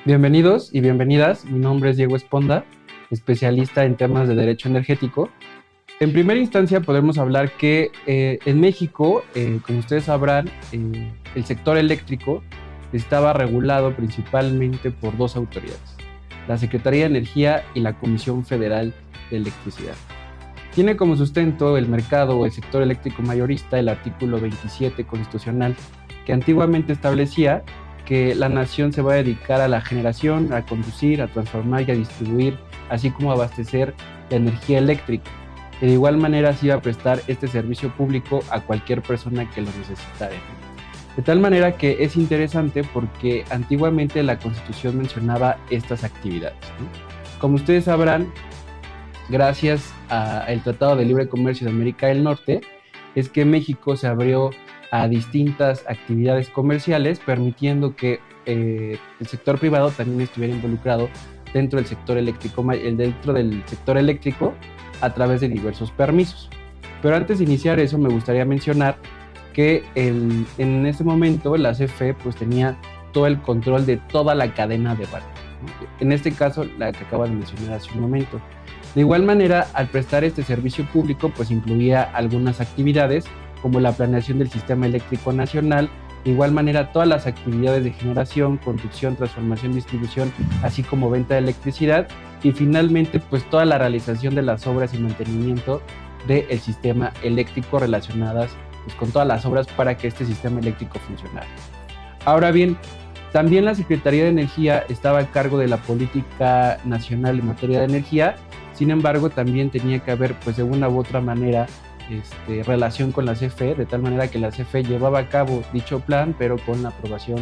Bienvenidos y bienvenidas. Mi nombre es Diego Esponda, especialista en temas de derecho energético. En primera instancia podemos hablar que en México, como ustedes sabrán, el sector eléctrico estaba regulado principalmente por dos autoridades, la Secretaría de Energía y la Comisión Federal de Electricidad. Tiene como sustento el mercado o el sector eléctrico mayorista el artículo 27 constitucional, que antiguamente establecía que la nación se va a dedicar a la generación, a conducir, a transformar y a distribuir, así como a abastecer la energía eléctrica. De igual manera se iba a prestar este servicio público a cualquier persona que lo necesitara. De tal manera que es interesante porque antiguamente la Constitución mencionaba estas actividades, ¿no? Como ustedes sabrán, gracias al Tratado de Libre Comercio de América del Norte, es que México se abrió a distintas actividades comerciales, permitiendo que el sector privado también estuviera involucrado dentro del sector eléctrico a través de diversos permisos. Pero antes de iniciar eso, me gustaría mencionar que en ese momento la CFE pues tenía todo el control de toda la cadena de valor, ¿no? En este caso, la que acabo de mencionar hace un momento. De igual manera, al prestar este servicio público, pues incluía algunas actividades como la planeación del sistema eléctrico nacional, de igual manera todas las actividades de generación, conducción, transformación, distribución, así como venta de electricidad, y finalmente pues toda la realización de las obras y mantenimiento del sistema eléctrico relacionadas pues con todas las obras para que este sistema eléctrico funcionara. Ahora bien, también la Secretaría de Energía estaba a cargo de la política nacional en materia de energía. Sin embargo, también tenía que haber pues de una u otra manera relación con la CFE, de tal manera que la CFE llevaba a cabo dicho plan, pero con la aprobación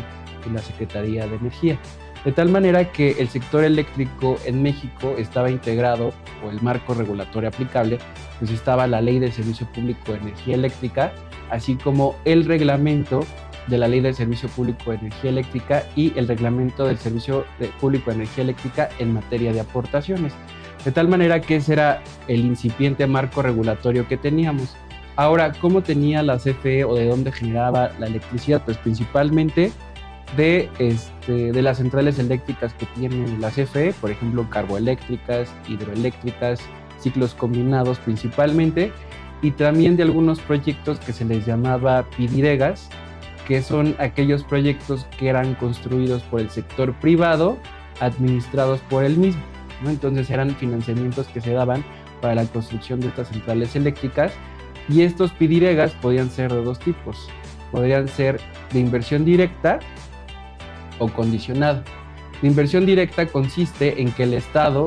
de la Secretaría de Energía. De tal manera que el sector eléctrico en México estaba integrado, o el marco regulatorio aplicable, pues estaba la Ley del Servicio Público de Energía Eléctrica, así como el reglamento de la Ley del Servicio Público de Energía Eléctrica y el reglamento del Servicio Público de Energía Eléctrica en materia de aportaciones. De tal manera que ese era el incipiente marco regulatorio que teníamos. Ahora, ¿cómo tenía la CFE o de dónde generaba la electricidad? Pues principalmente de las centrales eléctricas que tiene la CFE, por ejemplo, carboeléctricas, hidroeléctricas, ciclos combinados principalmente, y también de algunos proyectos que se les llamaba PIDIREGAS, que son aquellos proyectos que eran construidos por el sector privado, administrados por él mismo, ¿no? Entonces eran financiamientos que se daban para la construcción de estas centrales eléctricas, y estos PIDIREGAS podían ser de dos tipos. Podrían ser de inversión directa o condicionada. La inversión directa consiste en que el Estado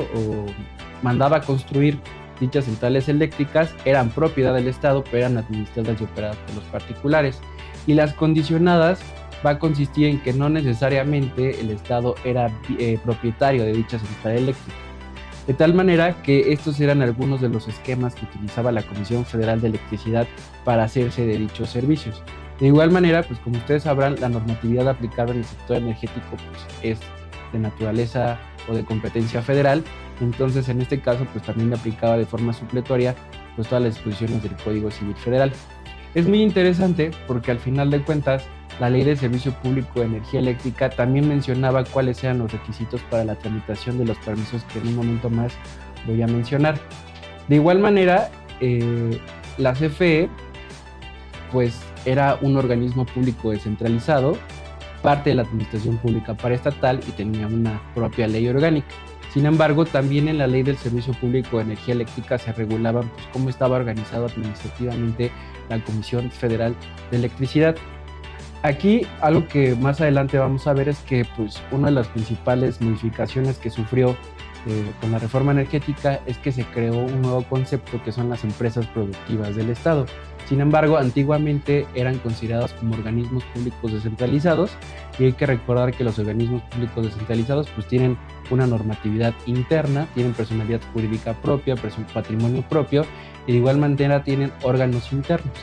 mandaba construir dichas centrales eléctricas, eran propiedad del Estado, pero eran administradas y operadas por los particulares. Y las condicionadas va a consistir en que no necesariamente el Estado era propietario de dicha central eléctrica. De tal manera que estos eran algunos de los esquemas que utilizaba la Comisión Federal de Electricidad para hacerse de dichos servicios. De igual manera, pues como ustedes sabrán, la normatividad aplicable en el sector energético pues, es de naturaleza o de competencia federal. Entonces, en este caso, pues también le aplicaba de forma supletoria pues todas las disposiciones del Código Civil Federal. Es muy interesante porque al final de cuentas, la Ley de Servicio Público de Energía Eléctrica también mencionaba cuáles eran los requisitos para la tramitación de los permisos que en un momento más voy a mencionar. De igual manera, la CFE pues era un organismo público descentralizado, parte de la administración pública paraestatal y tenía una propia ley orgánica. Sin embargo, también en la Ley del Servicio Público de Energía Eléctrica se regulaba pues, cómo estaba organizado administrativamente la Comisión Federal de Electricidad. Aquí algo que más adelante vamos a ver es que pues, una de las principales modificaciones que sufrió con la reforma energética es que se creó un nuevo concepto que son las empresas productivas del Estado. Sin embargo, antiguamente eran considerados como organismos públicos descentralizados, y hay que recordar que los organismos públicos descentralizados pues tienen una normatividad interna, tienen personalidad jurídica propia, patrimonio propio, y de igual manera tienen órganos internos.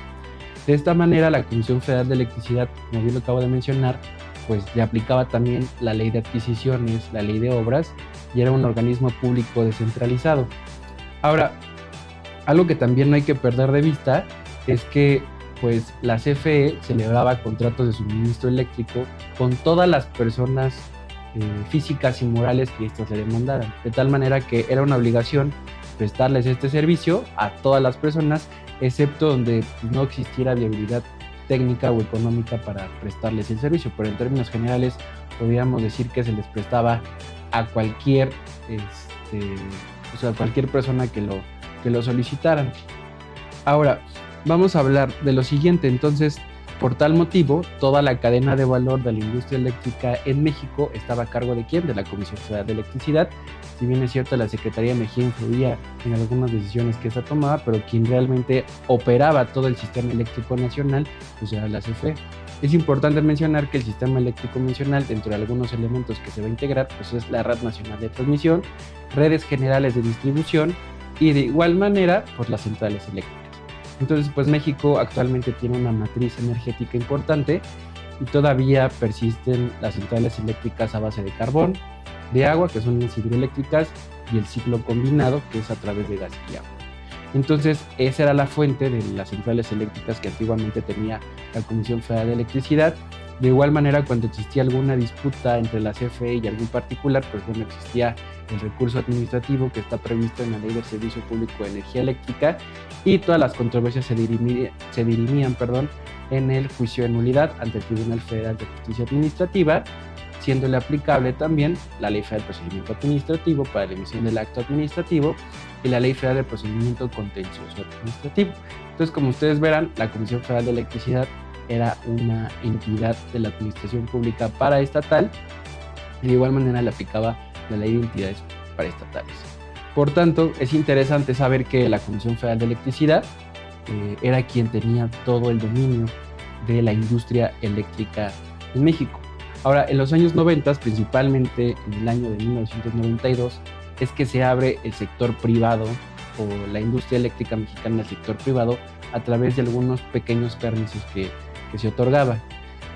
De esta manera, la Comisión Federal de Electricidad, como bien lo acabo de mencionar, pues le aplicaba también la ley de adquisiciones, la ley de obras, y era un organismo público descentralizado. Ahora, algo que también no hay que perder de vista es que pues la CFE celebraba contratos de suministro eléctrico con todas las personas físicas y morales que éstas le demandaran, de tal manera que era una obligación prestarles este servicio a todas las personas, excepto donde no existiera viabilidad técnica o económica para prestarles el servicio, pero en términos generales podríamos decir que se les prestaba a cualquier, a cualquier persona que lo solicitaran. Ahora, vamos a hablar de lo siguiente. Entonces, por tal motivo, toda la cadena de valor de la industria eléctrica en México estaba a cargo ¿de quién? De la Comisión Federal de Electricidad. Si bien es cierto, la Secretaría de Energía influía en algunas decisiones que esta tomaba, pero quien realmente operaba todo el sistema eléctrico nacional, pues era la CFE. Es importante mencionar que el sistema eléctrico nacional, dentro de algunos elementos que se va a integrar, pues es la Red Nacional de Transmisión, redes generales de distribución y de igual manera, pues las centrales eléctricas. Entonces, pues México actualmente tiene una matriz energética importante y todavía persisten las centrales eléctricas a base de carbón, de agua, que son las hidroeléctricas, y el ciclo combinado, que es a través de gas y agua. Entonces, esa era la fuente de las centrales eléctricas que antiguamente tenía la Comisión Federal de Electricidad. De igual manera, cuando existía alguna disputa entre la CFE y algún particular, pues bueno, existía el recurso administrativo que está previsto en la Ley del Servicio Público de Energía Eléctrica, y todas las controversias se dirimían en el juicio de nulidad ante el Tribunal Federal de Justicia Administrativa, siéndole aplicable también la Ley Federal de Procedimiento Administrativo para la emisión del acto administrativo y la Ley Federal de Procedimiento Contencioso Administrativo. Entonces, como ustedes verán, la Comisión Federal de Electricidad era una entidad de la administración pública paraestatal y de igual manera le aplicaba la Ley de Entidades Paraestatales. Por tanto, es interesante saber que la Comisión Federal de Electricidad era quien tenía todo el dominio de la industria eléctrica en México. Ahora, en los años 90, principalmente en el año de 1992, es que se abre el sector privado o la industria eléctrica mexicana al sector privado a través de algunos pequeños permisos que se otorgaban.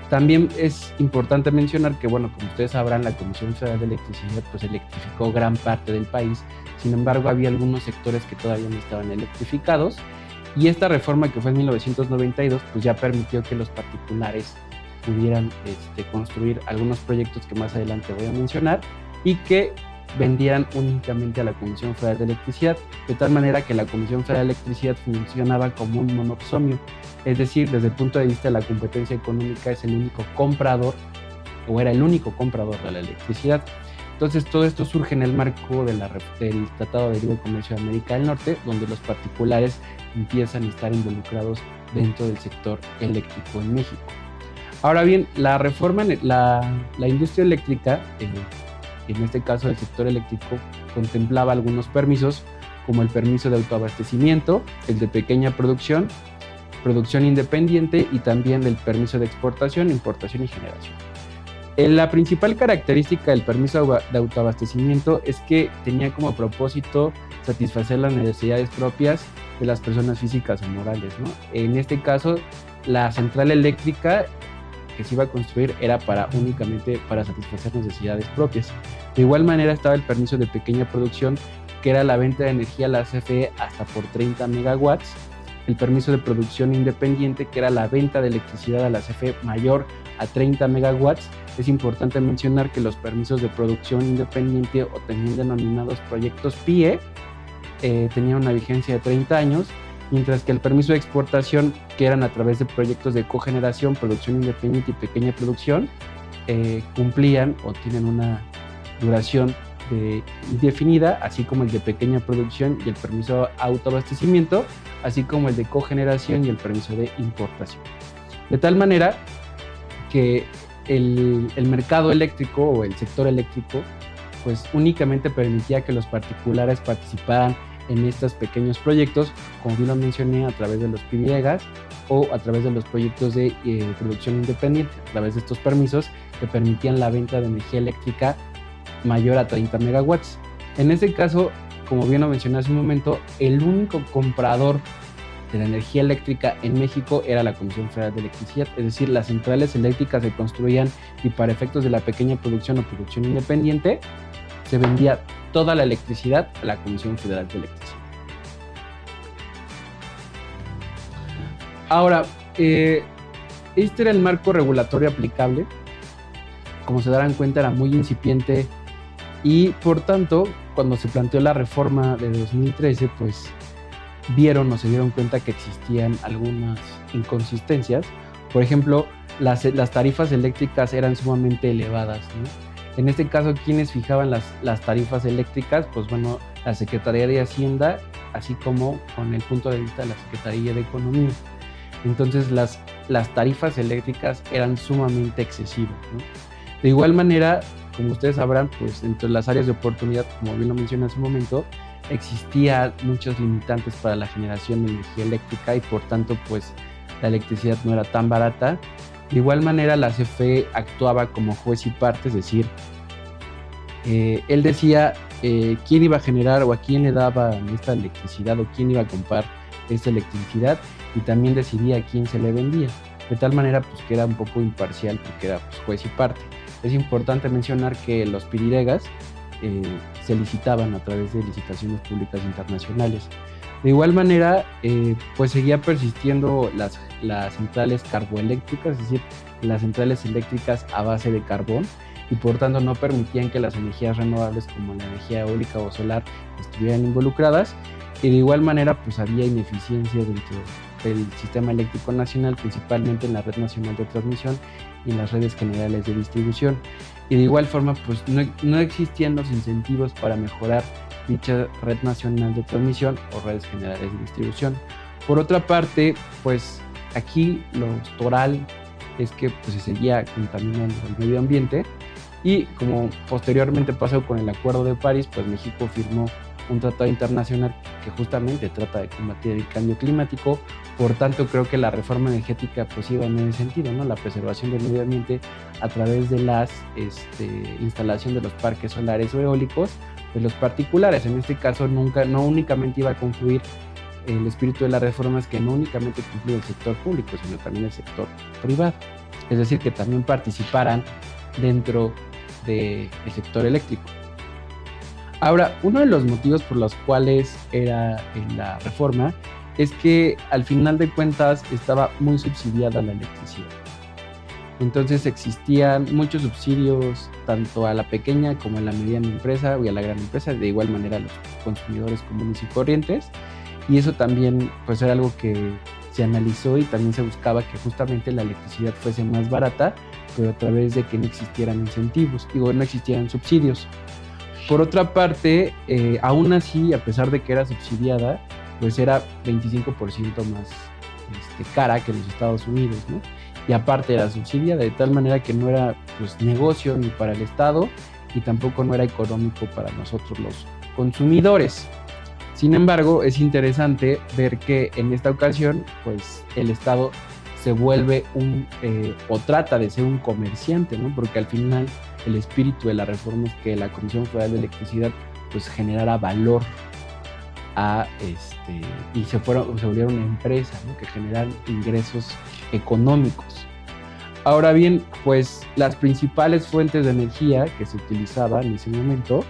También es importante mencionar que, bueno, como ustedes sabrán, la Comisión Federal de Electricidad pues electrificó gran parte del país. Sin embargo, había algunos sectores que todavía no estaban electrificados, y esta reforma que fue en 1992 pues ya permitió que los particulares pudieran construir algunos proyectos que más adelante voy a mencionar y que vendieran únicamente a la Comisión Federal de Electricidad, de tal manera que la Comisión Federal de Electricidad funcionaba como un monopsomio, es decir, desde el punto de vista de la competencia económica es el único comprador, o era el único comprador de la electricidad. Entonces todo esto surge en el marco del Tratado de Libre Comercio de América del Norte, donde los particulares empiezan a estar involucrados dentro del sector eléctrico en México. Ahora bien, la reforma en la industria eléctrica, en este caso el sector eléctrico, contemplaba algunos permisos, como el permiso de autoabastecimiento, el de pequeña producción, producción independiente, y también el permiso de exportación, importación y generación. La principal característica del permiso de autoabastecimiento es que tenía como propósito satisfacer las necesidades propias de las personas físicas o morales, ¿no? En este caso, la central eléctrica que se iba a construir era únicamente para satisfacer necesidades propias. De igual manera estaba el permiso de pequeña producción, que era la venta de energía a la CFE hasta por 30 megawatts, el permiso de producción independiente, que era la venta de electricidad a la CFE mayor a 30 megawatts. Es importante mencionar que los permisos de producción independiente, o también denominados proyectos PIE, tenían una vigencia de 30 años, mientras que el permiso de exportación, que eran a través de proyectos de cogeneración, producción independiente y pequeña producción, cumplían o tienen una duración indefinida, así como el de pequeña producción y el permiso de autoabastecimiento, así como el de cogeneración y el permiso de importación. De tal manera que el mercado eléctrico o el sector eléctrico pues únicamente permitía que los particulares participaran en estos pequeños proyectos, como bien lo mencioné, a través de los PIBIEGAS o a través de los proyectos de producción independiente, a través de estos permisos que permitían la venta de energía eléctrica mayor a 30 megawatts. En este caso, como bien lo mencioné hace un momento, el único comprador de la energía eléctrica en México era la Comisión Federal de Electricidad, es decir, las centrales eléctricas se construían y para efectos de la pequeña producción o producción independiente se vendía toda la electricidad a la Comisión Federal de Electricidad. Ahora, este era el marco regulatorio aplicable como se darán cuenta, era muy incipiente y por tanto, cuando se planteó la reforma de 2013, pues vieron o se dieron cuenta que existían algunas inconsistencias. Por ejemplo, las tarifas eléctricas eran sumamente elevadas, ¿no? En este caso, ¿quiénes fijaban las tarifas eléctricas? Pues bueno, la Secretaría de Hacienda, así como con el punto de vista de la Secretaría de Economía. Entonces las tarifas eléctricas eran sumamente excesivas, ¿no? De igual manera, como ustedes sabrán, pues entre las áreas de oportunidad, como bien lo mencioné hace un momento, existían muchos limitantes para la generación de energía eléctrica y por tanto pues la electricidad no era tan barata. De igual manera la CFE actuaba como juez y parte, es decir, él decía quién iba a generar o a quién le daba esta electricidad o quién iba a comprar esta electricidad y también decidía a quién se le vendía, de tal manera pues que era un poco imparcial porque era pues, juez y parte. Es importante mencionar que los piridegas se licitaban a través de licitaciones públicas internacionales. De igual manera, pues seguía persistiendo las centrales carboeléctricas, es decir, las centrales eléctricas a base de carbón, y por tanto no permitían que las energías renovables como la energía eólica o solar estuvieran involucradas, y de igual manera pues había ineficiencia dentro del sistema eléctrico nacional, principalmente en la red nacional de transmisión y las redes generales de distribución, y de igual forma pues no existían los incentivos para mejorar dicha red nacional de transmisión o redes generales de distribución. Por otra parte, pues aquí lo toral es que pues, se seguía contaminando el medio ambiente y como posteriormente pasó con el Acuerdo de París, pues México firmó un tratado internacional que justamente trata de combatir el cambio climático. Por tanto, creo que la reforma energética pues iba en ese sentido, ¿no? La preservación del medio ambiente a través de la instalación de los parques solares o eólicos de los particulares. En este caso no únicamente iba a confluir el espíritu de las reformas, que no únicamente confluye el sector público, sino también el sector privado. Es decir, que también participaran dentro del sector eléctrico. Ahora, uno de los motivos por los cuales era en la reforma es que al final de cuentas estaba muy subsidiada la electricidad. Entonces existían muchos subsidios tanto a la pequeña como a la mediana empresa y a la gran empresa, de igual manera a los consumidores comunes y corrientes, y eso también pues era algo que se analizó y también se buscaba que justamente la electricidad fuese más barata, pero a través de que no existieran incentivos, no existieran subsidios. Por otra parte, aún así, a pesar de que era subsidiada, pues era 25% más cara que en los Estados Unidos, ¿no? Y aparte era subsidiada, de tal manera que no era pues, negocio ni para el Estado y tampoco no era económico para nosotros los consumidores. Sin embargo, es interesante ver que en esta ocasión pues, el Estado se vuelve o trata de ser un comerciante, ¿no? Porque al final el espíritu de la reforma es que la Comisión Federal de Electricidad pues generara valor y se volvieron una empresa, ¿no? Que generan ingresos económicos. Ahora bien, pues las principales fuentes de energía que se utilizaban en ese momento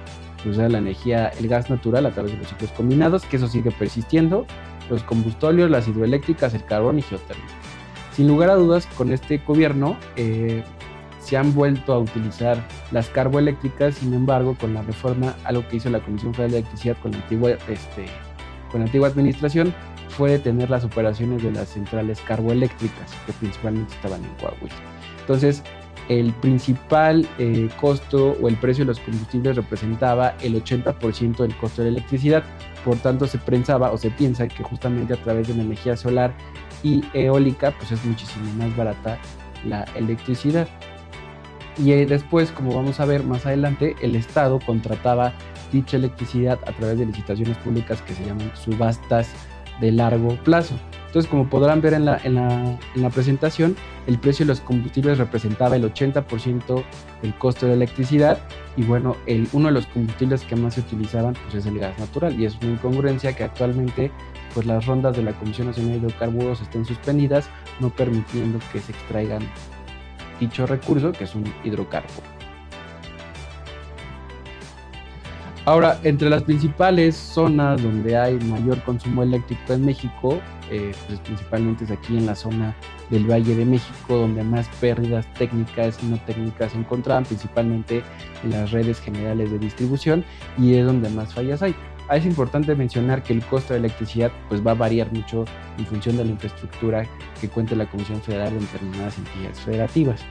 pues era la energía, el gas natural a través de los ciclos combinados, que eso sigue persistiendo, los combustóleos, las hidroeléctricas, el carbón y geotérmica. Sin lugar a dudas, con este gobierno se han vuelto a utilizar las carboeléctricas. Sin embargo, con la reforma, algo que hizo la Comisión Federal de Electricidad con la antigua administración fue detener las operaciones de las centrales carboeléctricas, que principalmente estaban en Coahuila. Entonces, el principal costo o el precio de los combustibles representaba el 80% del costo de la electricidad. Por tanto, se pensaba o se piensa que justamente a través de la energía solar y eólica, pues es muchísimo más barata la electricidad. Y después, como vamos a ver más adelante, el Estado contrataba dicha electricidad a través de licitaciones públicas que se llaman subastas de largo plazo. Entonces, como podrán ver en la presentación, el precio de los combustibles representaba el 80% del costo de la electricidad y bueno, uno de los combustibles que más se utilizaban pues, es el gas natural, y es una incongruencia que actualmente pues, las rondas de la Comisión Nacional de Hidrocarburos estén suspendidas, no permitiendo que se extraigan dicho recurso, que es un hidrocarburo. Ahora, entre las principales zonas donde hay mayor consumo eléctrico en México, pues principalmente es aquí en la zona del Valle de México, donde más pérdidas técnicas y no técnicas se encontraban, principalmente en las redes generales de distribución, y es donde más fallas hay. Es importante mencionar que el costo de electricidad pues, va a variar mucho en función de la infraestructura que cuente la Comisión Federal en determinadas entidades federativas.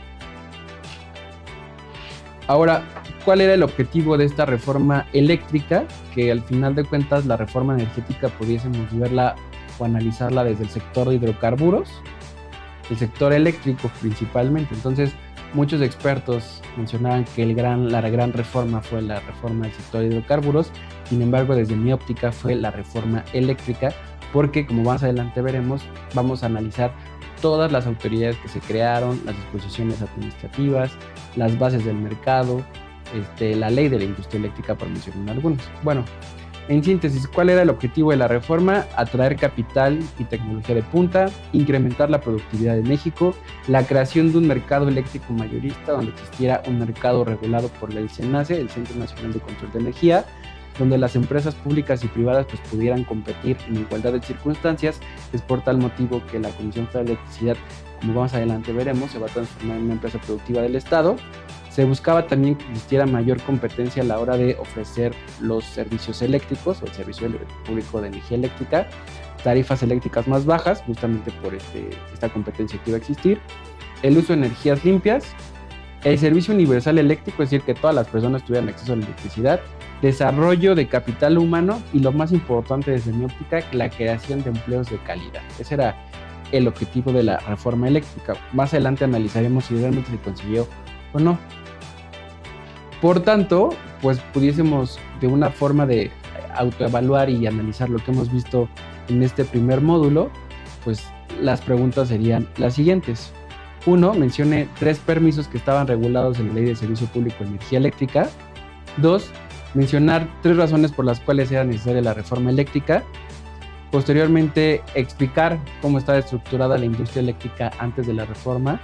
Ahora, ¿cuál era el objetivo de esta reforma eléctrica? Que al final de cuentas la reforma energética pudiésemos verla o analizarla desde el sector de hidrocarburos, el sector eléctrico principalmente. Entonces, muchos expertos mencionaban que la gran reforma fue la reforma del sector de hidrocarburos. Sin embargo, desde mi óptica fue la reforma eléctrica, porque como más adelante veremos, vamos a analizar todas las autoridades que se crearon, las disposiciones administrativas, las bases del mercado, la ley de la industria eléctrica, por mencionar algunos. Bueno, en síntesis, ¿cuál era el objetivo de la reforma? Atraer capital y tecnología de punta, incrementar la productividad de México, la creación de un mercado eléctrico mayorista donde existiera un mercado regulado por el CENACE, el Centro Nacional de Control de Energía, donde las empresas públicas y privadas pues, pudieran competir en igualdad de circunstancias. Es por tal motivo que la Comisión Federal de Electricidad, como más adelante veremos, se va a transformar en una empresa productiva del Estado. Se buscaba también que existiera mayor competencia a la hora de ofrecer los servicios eléctricos o el servicio público de energía eléctrica, tarifas eléctricas más bajas, justamente por esta competencia que iba a existir, el uso de energías limpias, el servicio universal eléctrico, es decir, que todas las personas tuvieran acceso a la electricidad, desarrollo de capital humano y lo más importante desde mi óptica, la creación de empleos de calidad. Ese era el objetivo de la reforma eléctrica. Más adelante analizaremos si realmente se consiguió o no. Por tanto, pues pudiésemos de una forma de autoevaluar y analizar lo que hemos visto en este primer módulo, pues las preguntas serían las siguientes. 1. Mencione 3 permisos que estaban regulados en la Ley de Servicio Público de Energía Eléctrica. 2. Mencionar 3 razones por las cuales era necesaria la reforma eléctrica. Posteriormente, explicar cómo estaba estructurada la industria eléctrica antes de la reforma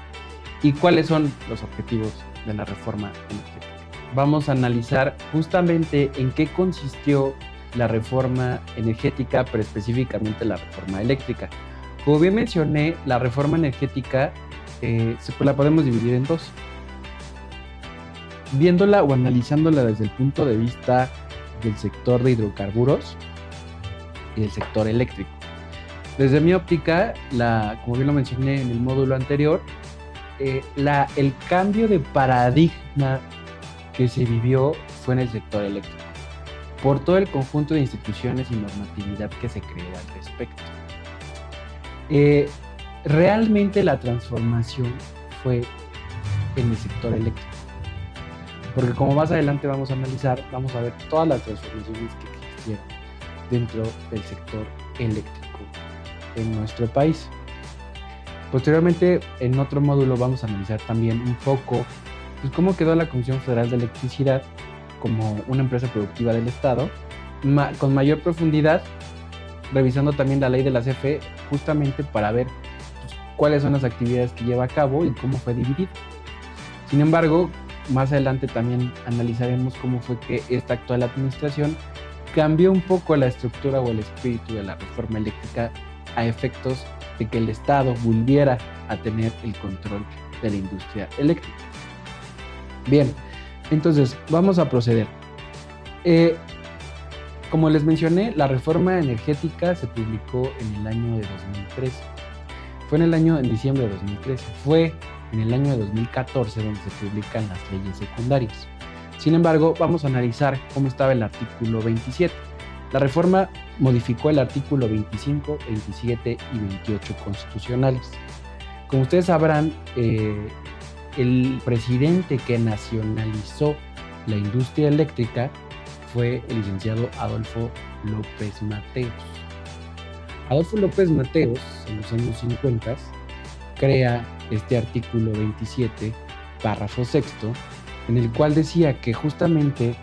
y cuáles son los objetivos de la reforma eléctrica. Vamos a analizar justamente en qué consistió la reforma energética, pero específicamente la reforma eléctrica. Como bien mencioné, la reforma energética la podemos dividir en 2. Viéndola o analizándola desde el punto de vista del sector de hidrocarburos y del sector eléctrico. Desde mi óptica, como bien lo mencioné en el módulo anterior, el cambio de paradigma que se vivió fue en el sector eléctrico, por todo el conjunto de instituciones y normatividad que se creó al respecto. Realmente la transformación fue en el sector eléctrico, porque como más adelante vamos a analizar, vamos a ver todas las transformaciones que existieron dentro del sector eléctrico en nuestro país. Posteriormente, en otro módulo vamos a analizar también un poco pues, cómo quedó la Comisión Federal de Electricidad como una empresa productiva del Estado, con mayor profundidad, revisando también la ley de la CFE, justamente para ver pues, cuáles son las actividades que lleva a cabo y cómo fue dividido. Sin embargo, más adelante también analizaremos cómo fue que esta actual administración cambió un poco la estructura o el espíritu de la reforma eléctrica a efectos de que el Estado volviera a tener el control de la industria eléctrica. Bien, entonces vamos a proceder. Como les mencioné, la reforma energética se publicó en el año de 2013. Fue en diciembre de 2013. Fue en el año de 2014 donde se publican las leyes secundarias. Sin embargo, vamos a analizar cómo estaba el artículo 27. La reforma modificó el artículo 25, 27 y 28 constitucionales. Como ustedes sabrán, el presidente que nacionalizó la industria eléctrica fue el licenciado Adolfo López Mateos. Adolfo López Mateos, en los años 50, crea este artículo 27, párrafo sexto, en el cual decía que justamente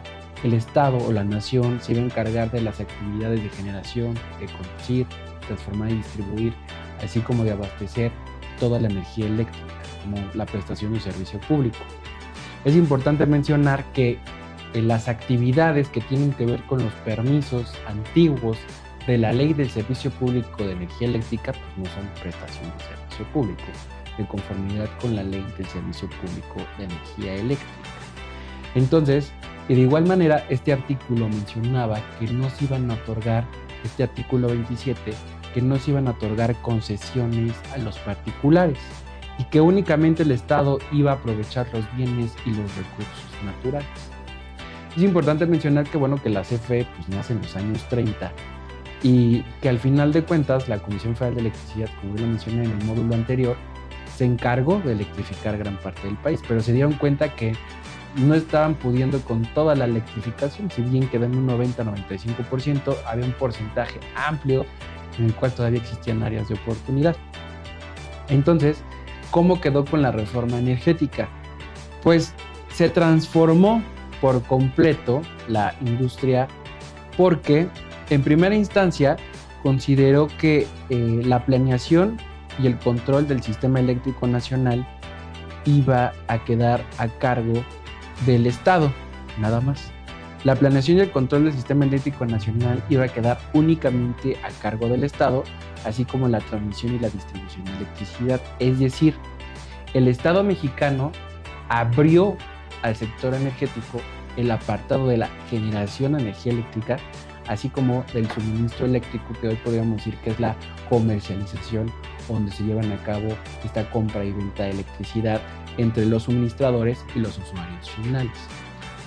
el Estado o la nación se iba a encargar de las actividades de generación, de conducir, transformar y distribuir, así como de abastecer toda la energía eléctrica, como la prestación de servicio público. Es importante mencionar que las actividades que tienen que ver con los permisos antiguos de la Ley del Servicio Público de Energía Eléctrica, pues no son prestación de servicio público, de conformidad con la Ley del Servicio Público de Energía Eléctrica. Entonces, y de igual manera, este artículo mencionaba que no se iban a otorgar, este artículo 27, que no se iban a otorgar concesiones a los particulares y que únicamente el Estado iba a aprovechar los bienes y los recursos naturales. Es importante mencionar que, bueno, que la CFE pues, nace en los años 30 y que al final de cuentas la Comisión Federal de Electricidad, como lo mencioné en el módulo anterior, se encargó de electrificar gran parte del país, pero se dieron cuenta que no estaban pudiendo con toda la electrificación, si bien quedó en un 90-95%, había un porcentaje amplio en el cual todavía existían áreas de oportunidad. Entonces, ¿cómo quedó con la reforma energética? Pues se transformó por completo la industria porque en primera instancia consideró que la planeación y el control del sistema eléctrico nacional iba a quedar a cargo del Estado, nada más. La planeación y el control del sistema eléctrico nacional iba a quedar únicamente a cargo del Estado, así como la transmisión y la distribución de electricidad. Es decir, el Estado mexicano abrió al sector energético el apartado de la generación de energía eléctrica, así como del suministro eléctrico, que hoy podríamos decir que es la comercialización, donde se llevan a cabo esta compra y venta de electricidad entre los suministradores y los usuarios finales.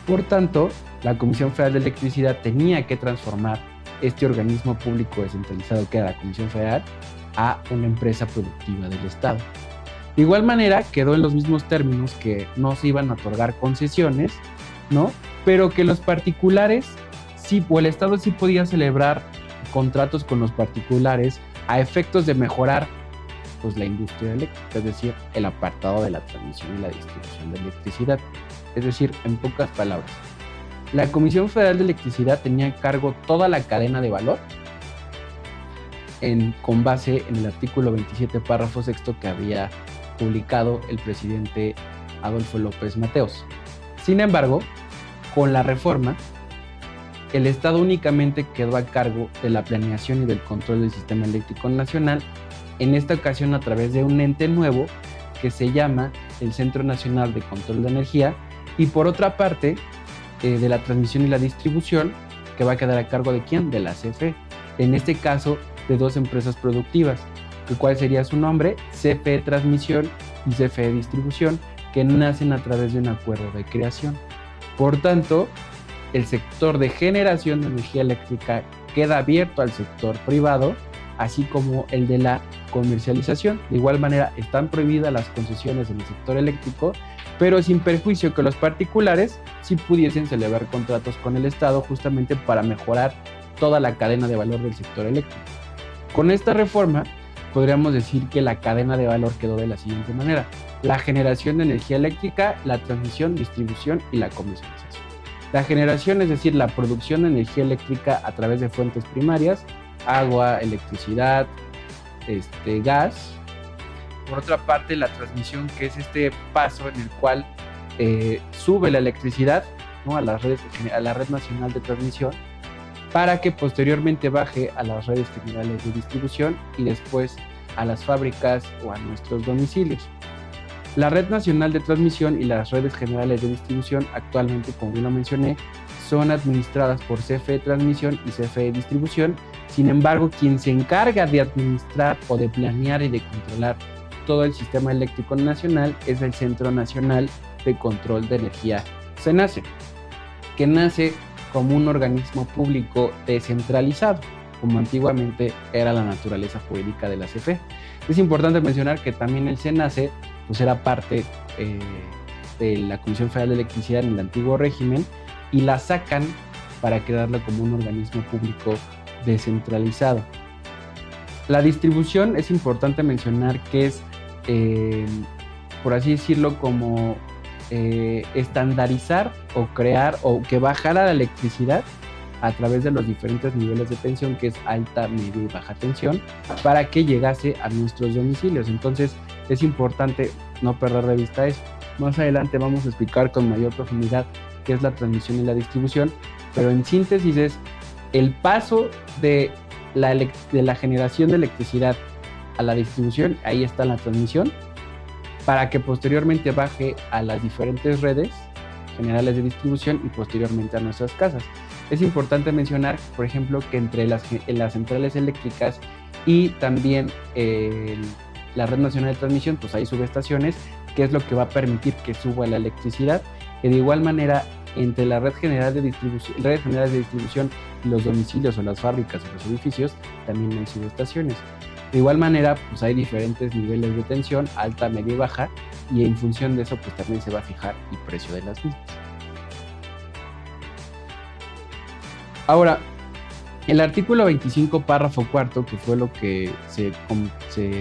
Por tanto, la Comisión Federal de Electricidad tenía que transformar este organismo público descentralizado que era la Comisión Federal a una empresa productiva del Estado. De igual manera, quedó en los mismos términos que no se iban a otorgar concesiones, ¿no? Pero que los particulares, sí, o el Estado sí podía celebrar contratos con los particulares a efectos de mejorar pues, la industria eléctrica, es decir, el apartado de la transmisión y la distribución de electricidad. Es decir, en pocas palabras, la Comisión Federal de Electricidad tenía a cargo toda la cadena de valor con base en el artículo 27, párrafo sexto que había publicado el presidente Adolfo López Mateos. Sin embargo, con la reforma, el Estado únicamente quedó a cargo de la planeación y del control del sistema eléctrico nacional, en esta ocasión a través de un ente nuevo que se llama el Centro Nacional de Control de Energía, y por otra parte, de la transmisión y la distribución, que va a quedar a cargo de ¿quién? De la CFE, en este caso de dos empresas productivas, ¿cuál sería su nombre? CFE Transmisión y CFE Distribución, que nacen a través de un acuerdo de creación. Por tanto, el sector de generación de energía eléctrica queda abierto al sector privado, así como el de la comercialización. De igual manera, están prohibidas las concesiones en el sector eléctrico, pero sin perjuicio que los particulares sí pudiesen celebrar contratos con el Estado justamente para mejorar toda la cadena de valor del sector eléctrico. Con esta reforma, podríamos decir que la cadena de valor quedó de la siguiente manera: la generación de energía eléctrica, la transmisión, distribución y la comercialización. La generación, es decir, la producción de energía eléctrica a través de fuentes primarias, agua, electricidad, gas. Por otra parte, la transmisión, que es este paso en el cual sube la electricidad, ¿no? a la red nacional de transmisión, para que posteriormente baje a las redes generales de distribución y después a las fábricas o a nuestros domicilios. La red nacional de transmisión y las redes generales de distribución actualmente, como bien lo mencioné, son administradas por CFE Transmisión y CFE Distribución. Sin embargo, quien se encarga de administrar o de planear y de controlar todo el sistema eléctrico nacional es el Centro Nacional de Control de Energía, CENACE, que nace como un organismo público descentralizado, como antiguamente era la naturaleza jurídica de la CFE. Es importante mencionar que también el CENACE pues era parte de la Comisión Federal de Electricidad en el antiguo régimen, y la sacan para crearlo como un organismo público descentralizado. La distribución es importante mencionar que es, por así decirlo, como estandarizar o crear o que bajara la electricidad a través de los diferentes niveles de tensión, que es alta, media y baja tensión, para que llegase a nuestros domicilios. Entonces es importante no perder de vista eso. Más adelante vamos a explicar con mayor profundidad que es la transmisión y la distribución, pero en síntesis es el paso de la generación de electricidad a la distribución, ahí está la transmisión, para que posteriormente baje a las diferentes redes generales de distribución y posteriormente a nuestras casas. Es importante mencionar, por ejemplo, que entre las centrales eléctricas y también la red nacional de transmisión, pues hay subestaciones, que es lo que va a permitir que suba la electricidad. Y de igual manera, entre la redes generales de distribución y los domicilios o las fábricas o los edificios, también hay subestaciones. De igual manera, pues hay diferentes niveles de tensión, alta, media y baja, y en función de eso, pues también se va a fijar el precio de las mismas. Ahora, el artículo 25, párrafo cuarto, que fue lo que se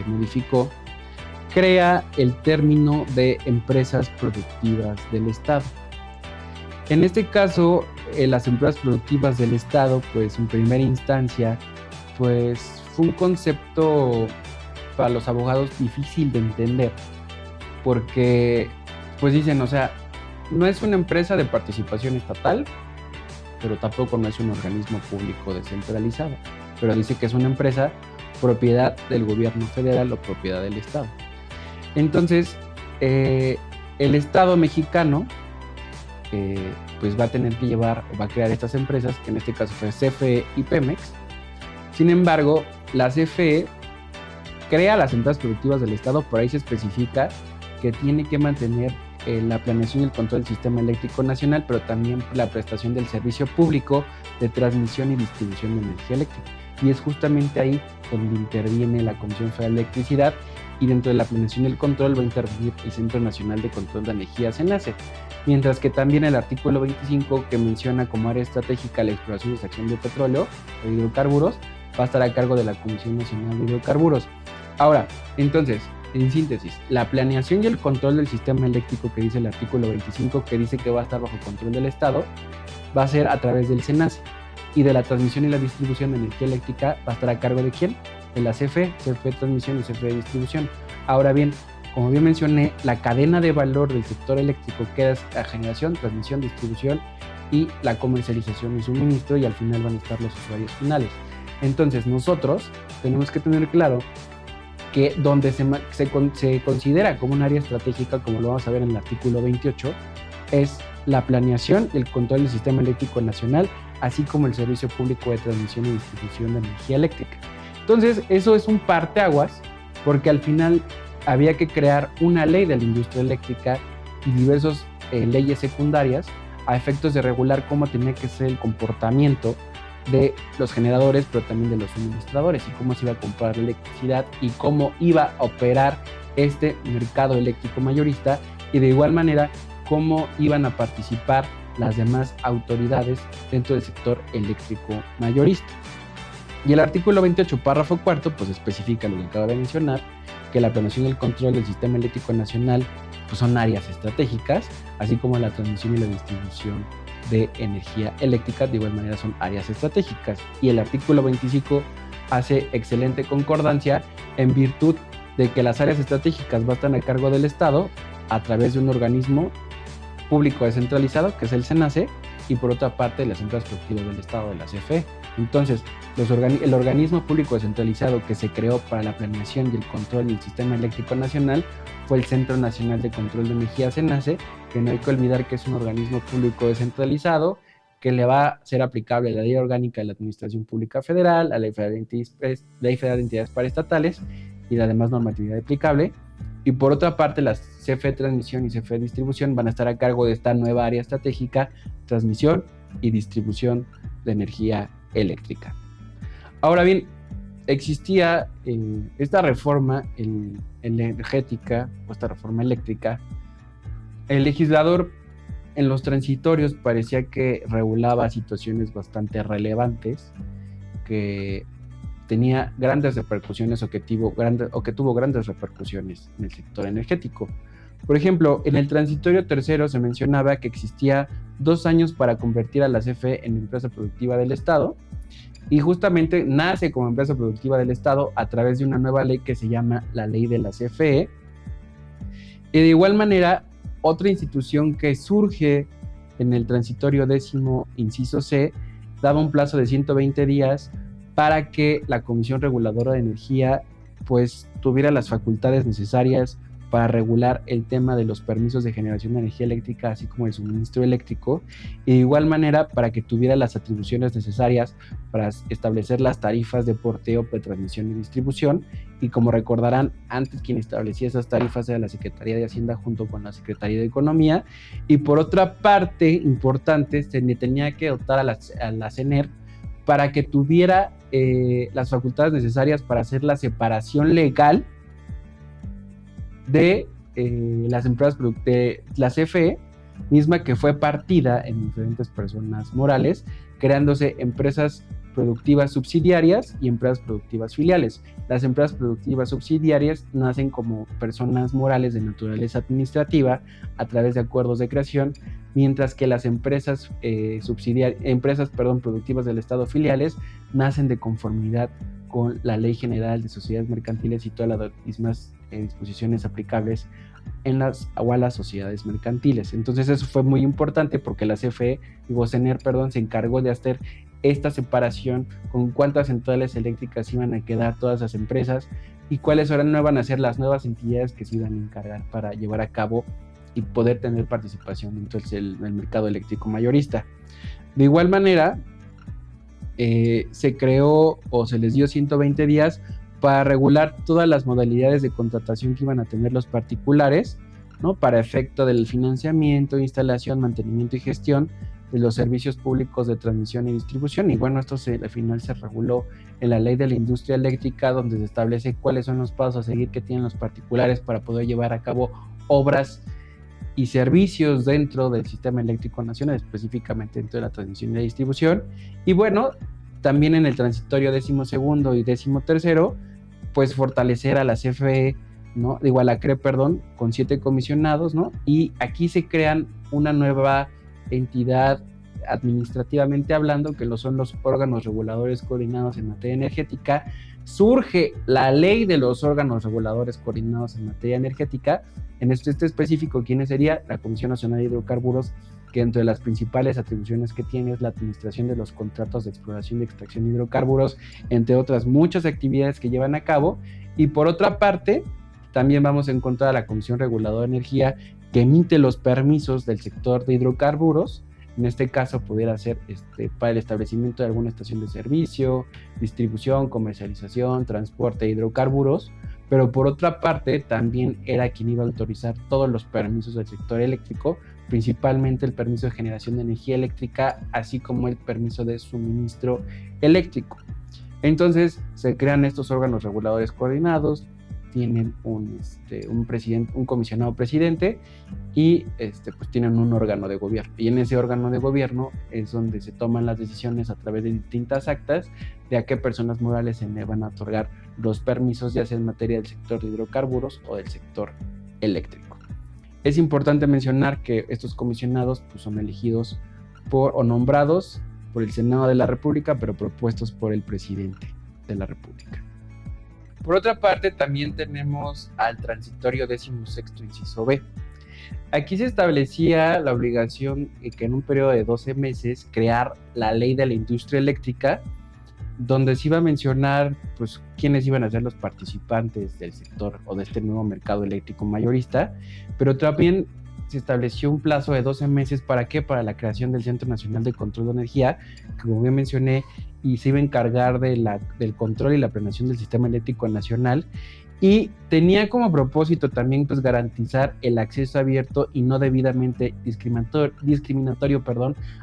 modificó, crea el término de empresas productivas del Estado. En este caso, las empresas productivas del Estado, pues en primera instancia, pues fue un concepto para los abogados difícil de entender, porque pues dicen, o sea, no es una empresa de participación estatal, pero tampoco no es un organismo público descentralizado, pero dice que es una empresa propiedad del gobierno federal o propiedad del Estado. Entonces, el Estado mexicano pues va a tener que llevar o va a crear estas empresas, que en este caso fue CFE y Pemex. Sin embargo, la CFE crea las empresas productivas del Estado, por ahí se especifica que tiene que mantener la planeación y el control del sistema eléctrico nacional, pero también la prestación del servicio público de transmisión y distribución de energía eléctrica. Y es justamente ahí donde interviene la Comisión Federal de Electricidad, y dentro de la planeación y el control va a intervenir el Centro Nacional de Control de Energía, CENACE. Mientras que también el artículo 25, que menciona como área estratégica la exploración y extracción de petróleo o hidrocarburos, va a estar a cargo de la Comisión Nacional de Hidrocarburos. Ahora, entonces, en síntesis, la planeación y el control del sistema eléctrico, que dice el artículo 25, que dice que va a estar bajo control del Estado, va a ser a través del CENACE, y de la transmisión y la distribución de energía eléctrica va a estar a cargo de ¿quién? De la CFE, CFE Transmisión y CFE Distribución. Ahora bien, como bien mencioné, la cadena de valor del sector eléctrico queda la generación, transmisión, distribución y la comercialización y suministro, y al final van a estar los usuarios finales. Entonces nosotros tenemos que tener claro que donde se considera como un área estratégica, como lo vamos a ver en el artículo 28, es la planeación y el control del sistema eléctrico nacional, así como el servicio público de transmisión y distribución de energía eléctrica. Entonces, eso es un parteaguas, porque al final había que crear una ley de la industria eléctrica y diversas leyes secundarias a efectos de regular cómo tenía que ser el comportamiento de los generadores, pero también de los suministradores, y cómo se iba a comprar la electricidad y cómo iba a operar este mercado eléctrico mayorista, y de igual manera cómo iban a participar las demás autoridades dentro del sector eléctrico mayorista. Y el artículo 28, párrafo cuarto, pues especifica lo que acabo de mencionar, que la planeación y el control del sistema eléctrico nacional pues son áreas estratégicas, así como la transmisión y la distribución de energía eléctrica de igual manera son áreas estratégicas. Y el artículo 25 hace excelente concordancia en virtud de que las áreas estratégicas van a estar a cargo del Estado a través de un organismo público descentralizado, que es el CENACE, y por otra parte las empresas productivas del Estado, de la CFE. Entonces, el organismo público descentralizado que se creó para la planeación y el control del sistema eléctrico nacional fue el Centro Nacional de Control de Energía, CENACE, que no hay que olvidar que es un organismo público descentralizado que le va a ser aplicable la Ley Orgánica de la Administración Pública Federal, la Ley Federal de Entidades Paraestatales y la demás normatividad aplicable. Y por otra parte, las CFE Transmisión y CFE Distribución van a estar a cargo de esta nueva área estratégica, transmisión y distribución de energía eléctrica. Ahora bien, existía esta reforma energética o esta reforma eléctrica. El legislador en los transitorios parecía que regulaba situaciones bastante relevantes, que tenía grandes repercusiones o que tuvo grandes repercusiones en el sector energético. Por ejemplo, en el transitorio tercero se mencionaba que existía 2 años para convertir a la CFE en empresa productiva del Estado, y justamente nace como empresa productiva del Estado a través de una nueva ley que se llama la Ley de la CFE. Y de igual manera, otra institución que surge en el transitorio 10º, inciso C, daba un plazo de 120 días para que la Comisión Reguladora de Energía pues tuviera las facultades necesarias para regular el tema de los permisos de generación de energía eléctrica, así como el suministro eléctrico, y de igual manera para que tuviera las atribuciones necesarias para establecer las tarifas de porteo, transmisión y distribución. Y como recordarán, antes quien establecía esas tarifas era la Secretaría de Hacienda junto con la Secretaría de Economía. Y por otra parte, importante, se le tenía que dotar a la CENER para que tuviera las facultades necesarias para hacer la separación legal de las empresas de la CFE, misma que fue partida en diferentes personas morales, creándose empresas productivas subsidiarias y empresas productivas filiales. Las empresas productivas subsidiarias nacen como personas morales de naturaleza administrativa a través de acuerdos de creación, mientras que las empresas productivas del Estado filiales nacen de conformidad con la Ley General de Sociedades Mercantiles y todas las mismas disposiciones aplicables a las sociedades mercantiles. Entonces eso fue muy importante porque la CFE, CENER, se encargó de hacer esta separación con cuántas centrales eléctricas iban a quedar todas las empresas y cuáles van a ser las nuevas entidades que se iban a encargar para llevar a cabo y poder tener participación entonces el mercado eléctrico mayorista. De igual manera, se creó o se les dio 120 días para regular todas las modalidades de contratación que iban a tener los particulares, ¿no? Para efecto del financiamiento, instalación, mantenimiento y gestión de los servicios públicos de transmisión y distribución. Y bueno, esto al final se reguló en la Ley de la Industria Eléctrica, donde se establece cuáles son los pasos a seguir que tienen los particulares para poder llevar a cabo obras y servicios dentro del sistema eléctrico nacional, específicamente dentro de la transmisión y la distribución. Y bueno, también en el transitorio 12º y 13º, pues fortalecer a la CFE, ¿no? A la CRE, con 7 comisionados, ¿no? Y aquí se crean una nueva entidad administrativamente hablando, que son los órganos reguladores coordinados en materia energética. Surge la ley de los órganos reguladores coordinados en materia energética. En este específico, ¿quiénes sería? La Comisión Nacional de Hidrocarburos, que entre las principales atribuciones que tiene es la administración de los contratos de exploración y extracción de hidrocarburos, entre otras muchas actividades que llevan a cabo. Y por otra parte, también vamos a encontrar a la Comisión Reguladora de Energía, que emite los permisos del sector de hidrocarburos. En este caso pudiera ser para el establecimiento de alguna estación de servicio, distribución, comercialización, transporte de hidrocarburos, pero por otra parte también era quien iba a autorizar todos los permisos del sector eléctrico, principalmente el permiso de generación de energía eléctrica, así como el permiso de suministro eléctrico. Entonces se crean estos órganos reguladores coordinados, tienen un presidente, un comisionado presidente y pues tienen un órgano de gobierno. Y en ese órgano de gobierno es donde se toman las decisiones a través de distintas actas de a qué personas morales se le van a otorgar los permisos, ya sea en materia del sector de hidrocarburos o del sector eléctrico. Es importante mencionar que estos comisionados pues, son elegidos o nombrados por el Senado de la República, pero propuestos por el presidente de la República. Por otra parte, también tenemos al transitorio 16º inciso B. Aquí se establecía la obligación de que en un periodo de 12 meses crear la ley de la industria eléctrica, donde se iba a mencionar pues quiénes iban a ser los participantes del sector o de este nuevo mercado eléctrico mayorista, pero también se estableció un plazo de 12 meses. ¿Para qué? Para la creación del Centro Nacional de Control de Energía, que como bien mencioné, y se iba a encargar del control y la planeación del sistema eléctrico nacional, y tenía como propósito también pues garantizar el acceso abierto y no debidamente discriminatorio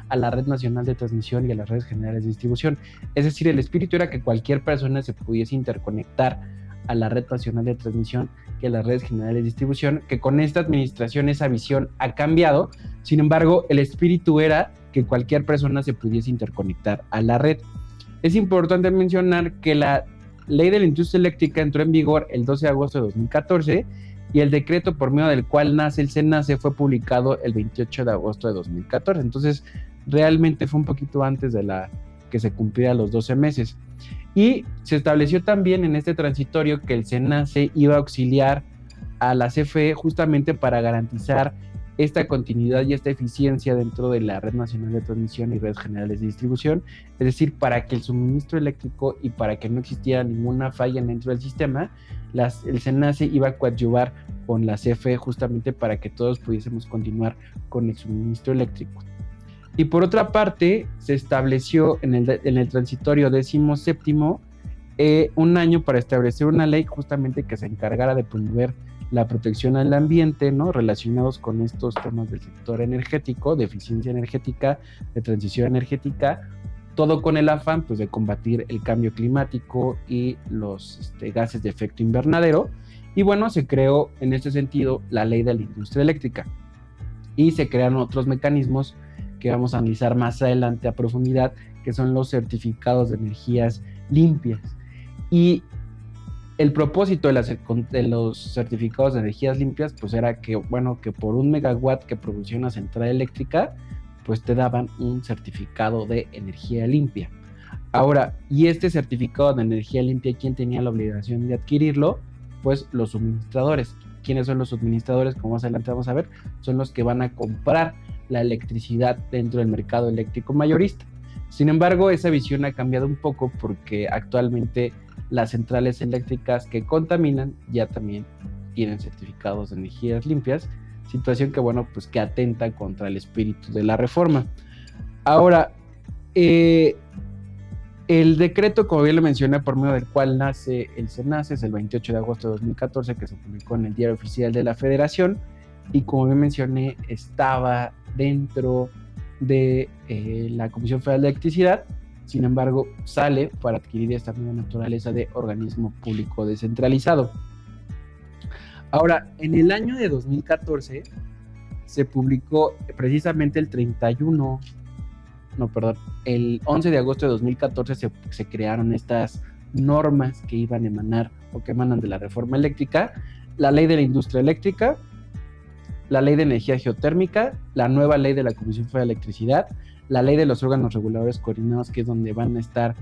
a la red nacional de transmisión y a las redes generales de distribución. Es decir, el espíritu era que cualquier persona se pudiese interconectar a la red nacional de transmisión y a las redes generales de distribución, que con esta administración esa visión ha cambiado. Sin embargo, el espíritu era que cualquier persona se pudiese interconectar a la red. Es importante mencionar que la Ley de la Industria Eléctrica entró en vigor el 12 de agosto de 2014 y el decreto por medio del cual nace el CENACE fue publicado el 28 de agosto de 2014. Entonces, realmente fue un poquito antes de que se cumplieran los 12 meses. Y se estableció también en este transitorio que el CENACE iba a auxiliar a la CFE justamente para garantizar esta continuidad y esta eficiencia dentro de la Red Nacional de Transmisión y Redes Generales de Distribución, es decir, para que el suministro eléctrico y para que no existiera ninguna falla dentro del sistema, el SENACE iba a coadyuvar con la CFE justamente para que todos pudiésemos continuar con el suministro eléctrico. Y por otra parte, se estableció en el transitorio 17º un año para establecer una ley justamente que se encargara de promover la protección al ambiente, ¿no? Relacionados con estos temas del sector energético, de eficiencia energética, de transición energética, todo con el afán pues, de combatir el cambio climático y los gases de efecto invernadero. Y bueno, se creó en este sentido la ley de la industria eléctrica y se crearon otros mecanismos que vamos a analizar más adelante a profundidad, que son los certificados de energías limpias. Y el propósito de los certificados de energías limpias, pues era que, bueno, que por 1 megawatt que producía una central eléctrica, pues te daban un certificado de energía limpia. Ahora, ¿y este certificado de energía limpia quién tenía la obligación de adquirirlo? Pues los suministradores. ¿Quiénes son los suministradores? Como más adelante vamos a ver, son los que van a comprar la electricidad dentro del mercado eléctrico mayorista. Sin embargo, esa visión ha cambiado un poco porque actualmente las centrales eléctricas que contaminan ya también tienen certificados de energías limpias, situación que, bueno, pues que atenta contra el espíritu de la reforma. Ahora, el decreto, como bien lo mencioné, por medio del cual nace el SENACE, es el 28 de agosto de 2014, que se publicó en el Diario Oficial de la Federación, y como bien mencioné, estaba dentro de la Comisión Federal de Electricidad. Sin embargo, sale para adquirir esta nueva naturaleza de organismo público descentralizado. Ahora, en el año de 2014 se publicó precisamente el 11 de agosto de 2014 se crearon estas normas que iban a emanar o que emanan de la reforma eléctrica, la ley de la industria eléctrica, la ley de energía geotérmica, la nueva ley de la Comisión Federal de Electricidad, la ley de los órganos reguladores coordinados, que es donde van a estar,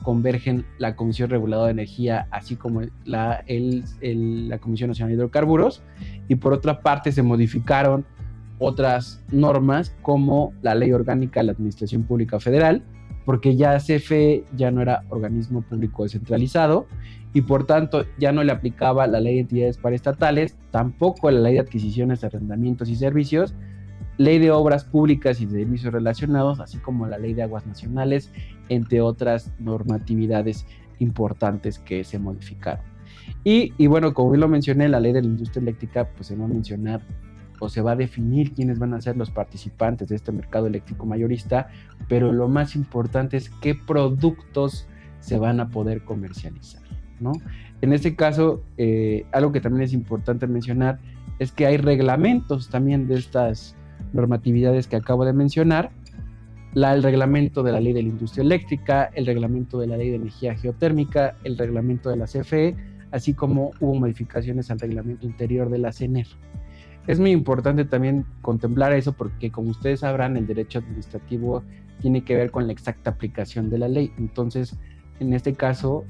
convergen la Comisión Reguladora de Energía, así como la Comisión Nacional de Hidrocarburos, y por otra parte se modificaron otras normas como la Ley Orgánica de la Administración Pública Federal, porque ya CFE ya no era organismo público descentralizado y por tanto ya no le aplicaba la Ley de Entidades Paraestatales, tampoco la Ley de Adquisiciones, Arrendamientos y Servicios, Ley de Obras Públicas y de Servicios Relacionados, así como la Ley de Aguas Nacionales, entre otras normatividades importantes que se modificaron. Y bueno, como bien lo mencioné, la Ley de la Industria Eléctrica, pues se va a mencionar o se va a definir quiénes van a ser los participantes de este mercado eléctrico mayorista, pero lo más importante es qué productos se van a poder comercializar, ¿no? En este caso, algo que también es importante mencionar es que hay reglamentos también de estas normatividades que acabo de mencionar, el reglamento de la ley de la industria eléctrica, el reglamento de la ley de energía geotérmica, el reglamento de la CFE, así como hubo modificaciones al reglamento interior de la CENER. Es muy importante también contemplar eso porque, como ustedes sabrán, el derecho administrativo tiene que ver con la exacta aplicación de la ley. Entonces, en este caso,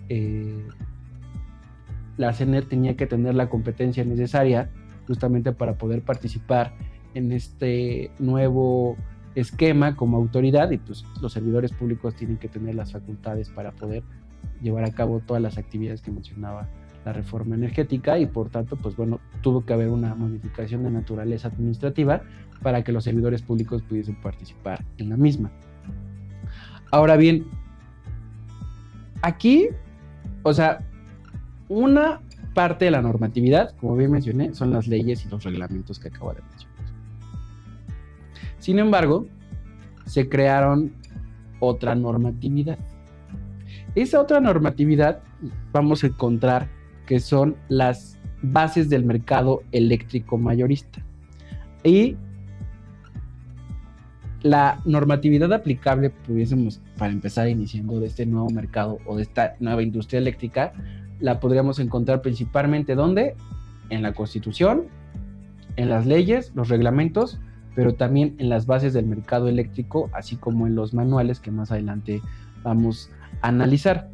la CENER tenía que tener la competencia necesaria justamente para poder participar en este nuevo esquema como autoridad, y pues los servidores públicos tienen que tener las facultades para poder llevar a cabo todas las actividades que mencionaba la reforma energética, y por tanto, pues bueno, tuvo que haber una modificación de naturaleza administrativa para que los servidores públicos pudiesen participar en la misma. Ahora bien, aquí, o sea, una parte de la normatividad, como bien mencioné, son las leyes y los reglamentos que acabo de mencionar. Sin embargo, se crearon otra normatividad. Esa otra normatividad vamos a encontrar que son las bases del mercado eléctrico mayorista. Y la normatividad aplicable, pudiésemos, para empezar iniciando de este nuevo mercado o de esta nueva industria eléctrica, la podríamos encontrar principalmente ¿dónde? En la Constitución, en las leyes, los reglamentos, pero también en las bases del mercado eléctrico, así como en los manuales que más adelante vamos a analizar.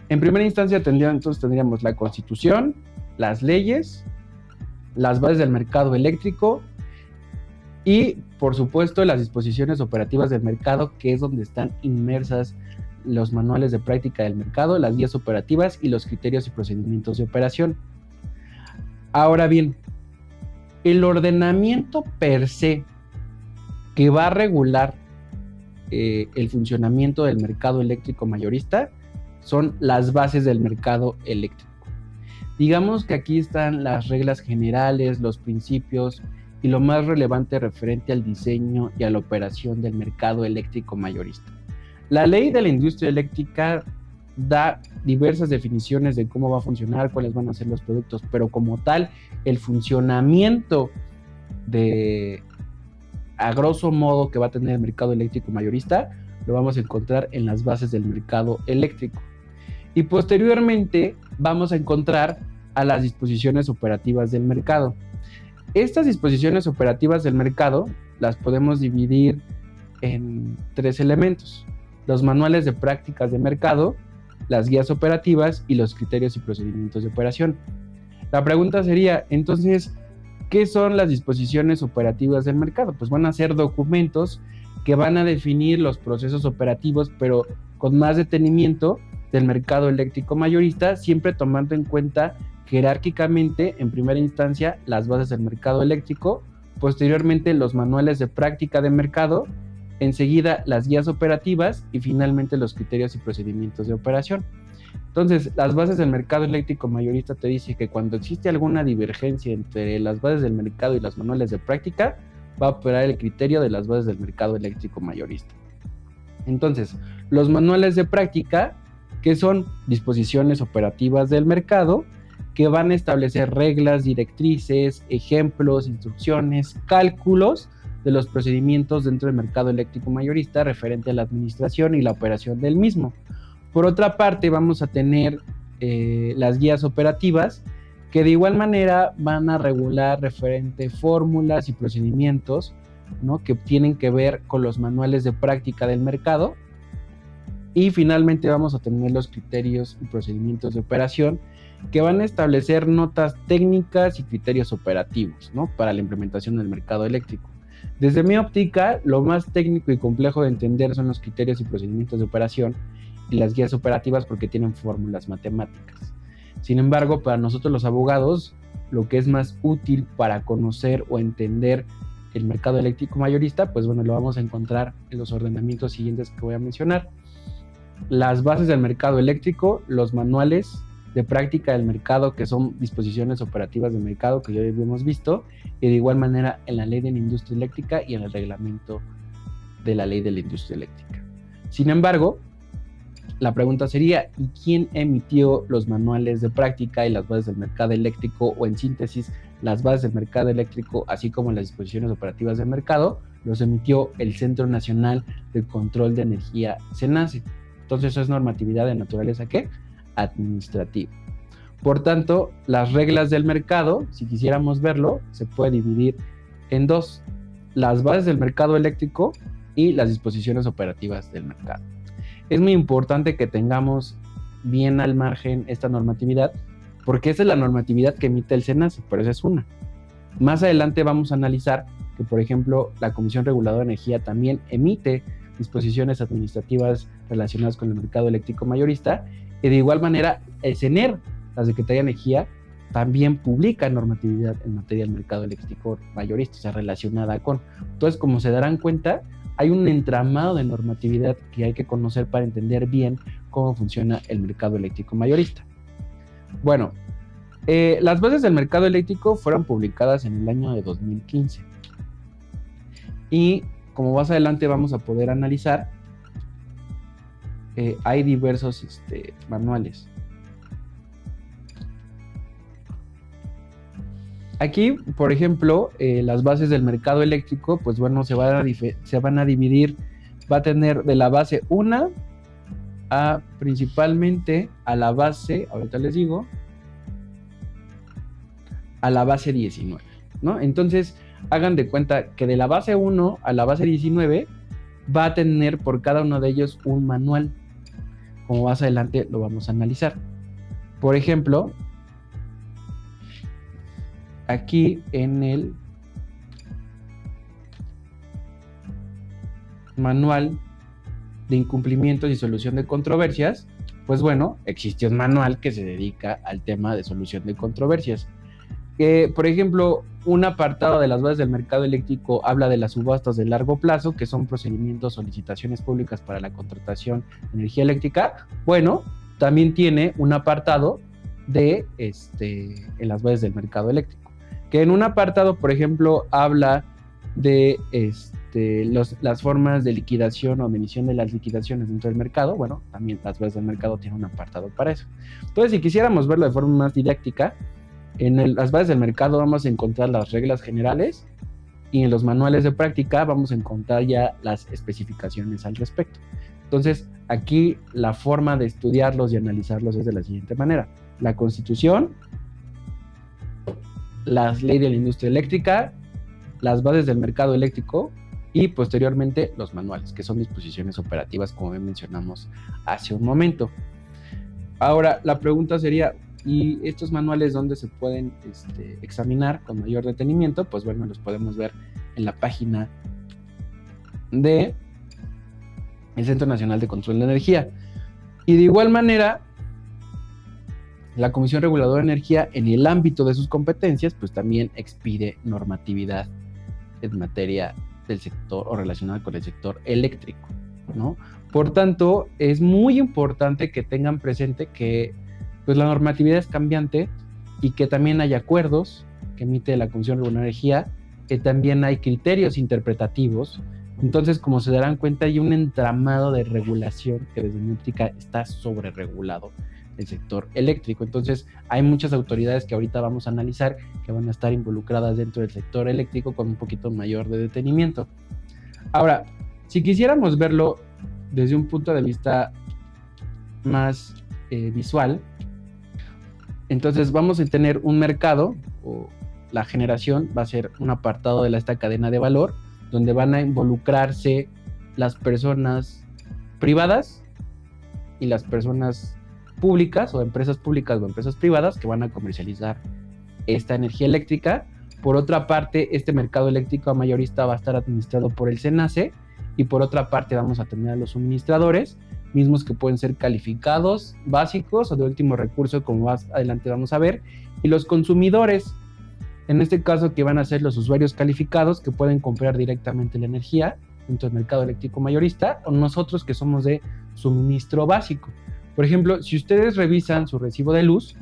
En primera instancia tendríamos la Constitución, las leyes, las bases del mercado eléctrico, Y, por supuesto, las disposiciones operativas del mercado, que es donde están inmersas los manuales de práctica del mercado, las guías operativas y los criterios y procedimientos de operación. Ahora bien, el ordenamiento per se que va a regular el funcionamiento del mercado eléctrico mayorista son las bases del mercado eléctrico. Digamos que aquí están las reglas generales, los principios y lo más relevante referente al diseño y a la operación del mercado eléctrico mayorista. La ley de la industria eléctrica da diversas definiciones de cómo va a funcionar, cuáles van a ser los productos, pero como tal, el funcionamiento a grosso modo que va a tener el mercado eléctrico mayorista, lo vamos a encontrar en las bases del mercado eléctrico. Y posteriormente vamos a encontrar a las disposiciones operativas del mercado. Estas disposiciones operativas del mercado las podemos dividir en 3 elementos: los manuales de prácticas de mercado, las guías operativas y los criterios y procedimientos de operación. La pregunta sería, entonces, ¿qué son las disposiciones operativas del mercado? Pues van a ser documentos que van a definir los procesos operativos, pero con más detenimiento del mercado eléctrico mayorista, siempre tomando en cuenta jerárquicamente, en primera instancia, las bases del mercado eléctrico, posteriormente los manuales de práctica de mercado, enseguida las guías operativas y finalmente los criterios y procedimientos de operación. Entonces, las bases del mercado eléctrico mayorista te dice que cuando existe alguna divergencia entre las bases del mercado y los manuales de práctica, va a operar el criterio de las bases del mercado eléctrico mayorista. Entonces, los manuales de práctica, que son disposiciones operativas del mercado, que van a establecer reglas, directrices, ejemplos, instrucciones, cálculos de los procedimientos dentro del mercado eléctrico mayorista referente a la administración y la operación del mismo. Por otra parte, vamos a tener las guías operativas, que de igual manera van a regular referente fórmulas y procedimientos, ¿no?, que tienen que ver con los manuales de práctica del mercado. Y finalmente vamos a tener los criterios y procedimientos de operación, que van a establecer notas técnicas y criterios operativos, ¿no?, para la implementación del mercado eléctrico. Desde mi óptica, lo más técnico y complejo de entender son los criterios y procedimientos de operación y las guías operativas, porque tienen fórmulas matemáticas. Sin embargo, para nosotros los abogados, lo que es más útil para conocer o entender el mercado eléctrico mayorista, pues bueno, lo vamos a encontrar en los ordenamientos siguientes que voy a mencionar: las bases del mercado eléctrico, los manuales de práctica del mercado, que son disposiciones operativas del mercado que ya habíamos visto, y de igual manera en la ley de la industria eléctrica y en el reglamento de la ley de la industria eléctrica. Sin embargo, la pregunta sería, ¿y quién emitió los manuales de práctica y las bases del mercado eléctrico, o en síntesis, las bases del mercado eléctrico, así como las disposiciones operativas del mercado? Los emitió el Centro Nacional de Control de Energía, CENACE. Entonces, eso es normatividad de naturaleza, ¿qué?, administrativa. Por tanto, las reglas del mercado, si quisiéramos verlo, se puede dividir en 2: las bases del mercado eléctrico y las disposiciones operativas del mercado. Es muy importante que tengamos bien al margen esta normatividad, porque esa es la normatividad que emite el CENACE, pero esa es una. Más adelante vamos a analizar que, por ejemplo, la Comisión Reguladora de Energía también emite disposiciones administrativas relacionadas con el mercado eléctrico mayorista, y de igual manera el CENER, la Secretaría de Energía, también publica normatividad en materia del mercado eléctrico mayorista, o sea, relacionada con. Entonces, como se darán cuenta, hay un entramado de normatividad que hay que conocer para entender bien cómo funciona el mercado eléctrico mayorista. Bueno, las bases del mercado eléctrico fueron publicadas en el año de 2015. Y como más adelante vamos a poder analizar, hay diversos manuales. Aquí, por ejemplo, las bases del mercado eléctrico, pues bueno, se van a dividir, va a tener de la base 1 a principalmente a la base, ahorita les digo, a la base 19, ¿no? Entonces, hagan de cuenta que de la base 1 a la base 19 va a tener por cada uno de ellos un manual. Como más adelante lo vamos a analizar. Por ejemplo, aquí en el manual de incumplimientos y solución de controversias, pues bueno, existe un manual que se dedica al tema de solución de controversias. Por ejemplo, un apartado de las bases del mercado eléctrico habla de las subastas de largo plazo, que son procedimientos, solicitaciones públicas para la contratación de energía eléctrica. Bueno, también tiene un apartado de en las bases del mercado eléctrico, que en un apartado, por ejemplo, habla de las formas de liquidación o de emisión de las liquidaciones dentro del mercado. Bueno, también las bases del mercado tienen un apartado para eso. Entonces, si quisiéramos verlo de forma más didáctica, en las bases del mercado vamos a encontrar las reglas generales y en los manuales de práctica vamos a encontrar ya las especificaciones al respecto. Entonces, aquí la forma de estudiarlos y analizarlos es de la siguiente manera: la Constitución, las leyes de la industria eléctrica, las bases del mercado eléctrico y posteriormente los manuales, que son disposiciones operativas, como mencionamos hace un momento. Ahora, la pregunta sería, ¿y estos manuales dónde se pueden examinar con mayor detenimiento? Pues bueno, los podemos ver en la página del Centro Nacional de Control de Energía. Y de igual manera, la Comisión Reguladora de Energía, en el ámbito de sus competencias, pues también expide normatividad en materia del sector o relacionada con el sector eléctrico, ¿no? Por tanto, es muy importante que tengan presente que pues la normatividad es cambiante y que también hay acuerdos que emite la Comisión Reguladora de Energía, que también hay criterios interpretativos. Entonces, como se darán cuenta, hay un entramado de regulación que desde mi óptica está sobreregulado el sector eléctrico. Entonces, hay muchas autoridades que ahorita vamos a analizar que van a estar involucradas dentro del sector eléctrico con un poquito mayor de detenimiento. Ahora, si quisiéramos verlo desde un punto de vista más visual, entonces vamos a tener un mercado, o la generación va a ser un apartado de esta cadena de valor, donde van a involucrarse las personas privadas y las personas públicas o empresas públicas o empresas privadas que van a comercializar esta energía eléctrica. Por otra parte, este mercado eléctrico mayorista va a estar administrado por el SENACE, y por otra parte vamos a tener a los suministradores, mismos que pueden ser calificados, básicos o de último recurso, como más adelante vamos a ver, y los consumidores, en este caso que van a ser los usuarios calificados que pueden comprar directamente la energía dentro del mercado eléctrico mayorista, o nosotros que somos de suministro básico. Por ejemplo, si ustedes revisan su recibo de luz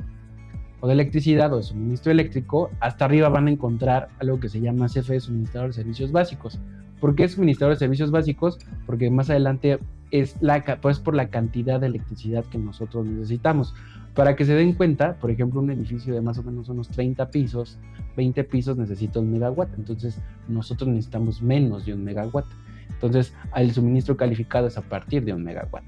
o de electricidad o de suministro eléctrico, hasta arriba van a encontrar algo que se llama CFE, Suministrador de Servicios Básicos. ¿Por qué es Suministrador de Servicios Básicos? Porque más adelante es pues por la cantidad de electricidad que nosotros necesitamos. Para que se den cuenta, por ejemplo, un edificio de más o menos unos 30 pisos, 20 pisos necesita 1 megawatt, entonces nosotros necesitamos menos de 1 megawatt. Entonces, el suministro calificado es a partir de 1 megawatt.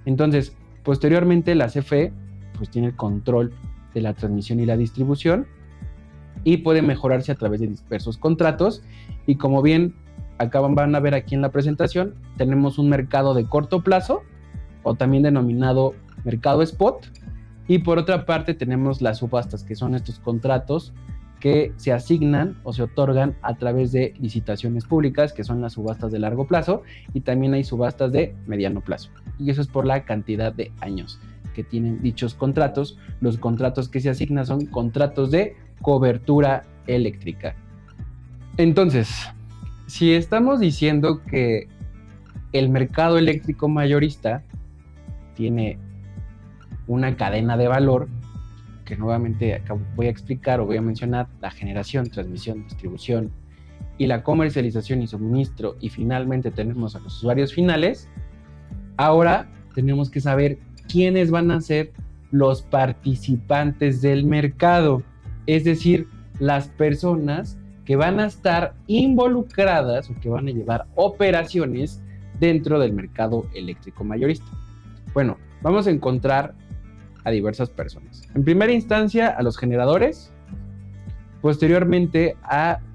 Entonces, posteriormente la CFE pues tiene el control de la transmisión y la distribución y puede mejorarse a través de diversos contratos, y como bien van a ver aquí en la presentación, tenemos un mercado de corto plazo o también denominado mercado spot, y por otra parte tenemos las subastas, que son estos contratos que se asignan o se otorgan a través de licitaciones públicas, que son las subastas de largo plazo, y también hay subastas de mediano plazo, y eso es por la cantidad de años que tienen dichos contratos. Los contratos que se asignan son contratos de cobertura eléctrica. Entonces, si estamos diciendo que el mercado eléctrico mayorista tiene una cadena de valor, que nuevamente acá voy a explicar o voy a mencionar: la generación, transmisión, distribución y la comercialización y suministro, y finalmente tenemos a los usuarios finales, ahora tenemos que saber quiénes van a ser los participantes del mercado, es decir, las personas que van a estar involucradas o que van a llevar operaciones dentro del mercado eléctrico mayorista. Bueno, vamos a encontrar a diversas personas. En primera instancia, a los generadores, posteriormente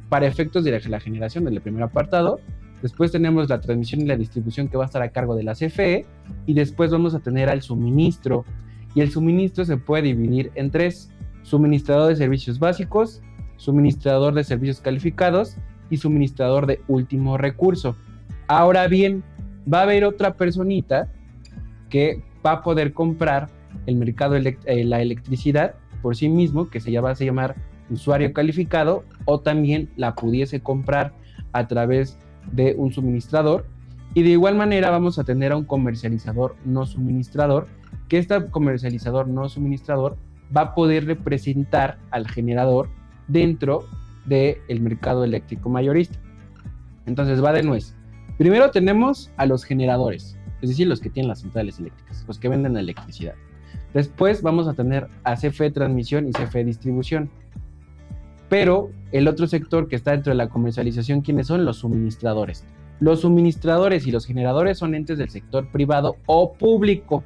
para efectos de la generación del primer apartado. Después tenemos la transmisión y la distribución, que va a estar a cargo de la CFE, y después vamos a tener al suministro, y el suministro se puede dividir en 3: suministrador de servicios básicos, suministrador de servicios calificados y suministrador de último recurso. Ahora bien, va a haber otra personita que va a poder comprar el mercado la electricidad por sí mismo, que se va a llamar usuario calificado, o también la pudiese comprar a través de un suministrador. Y de igual manera vamos a tener a un comercializador no suministrador, que este comercializador no suministrador va a poder representar al generador dentro del mercado eléctrico mayorista. Entonces va de nuez. Primero tenemos a los generadores, es decir, los que tienen las centrales eléctricas, los que venden la electricidad. Después vamos a tener a CFE Transmisión y CFE Distribución. Pero el otro sector que está dentro de la comercialización, ¿quiénes son? Los suministradores. Los suministradores y los generadores son entes del sector privado o público.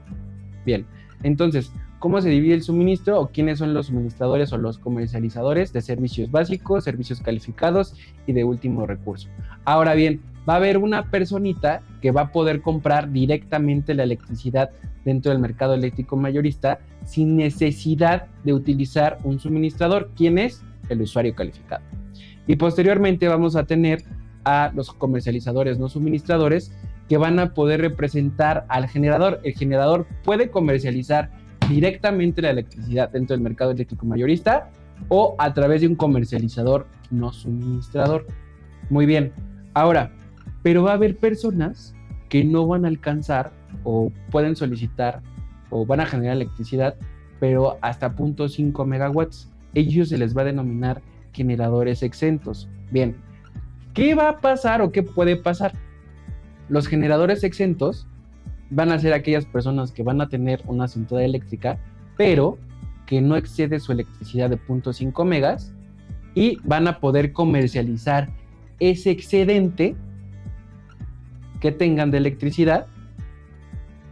Bien, entonces, ¿cómo se divide el suministro o quiénes son los suministradores o los comercializadores de servicios básicos, servicios calificados y de último recurso? Ahora bien, va a haber una personita que va a poder comprar directamente la electricidad dentro del mercado eléctrico mayorista sin necesidad de utilizar un suministrador. ¿Quién es? El usuario calificado. Y posteriormente vamos a tener a los comercializadores no suministradores que van a poder representar al generador. El generador puede comercializar directamente la electricidad dentro del mercado eléctrico mayorista o a través de un comercializador no suministrador. Muy bien. Ahora, pero va a haber personas que no van a alcanzar o pueden solicitar o van a generar electricidad, pero hasta 0.5 megawatts. Ellos se les va a denominar generadores exentos. Bien, ¿qué va a pasar o qué puede pasar? Los generadores exentos van a ser aquellas personas que van a tener una central eléctrica, pero que no excede su electricidad de 0.5 megas y van a poder comercializar ese excedente que tengan de electricidad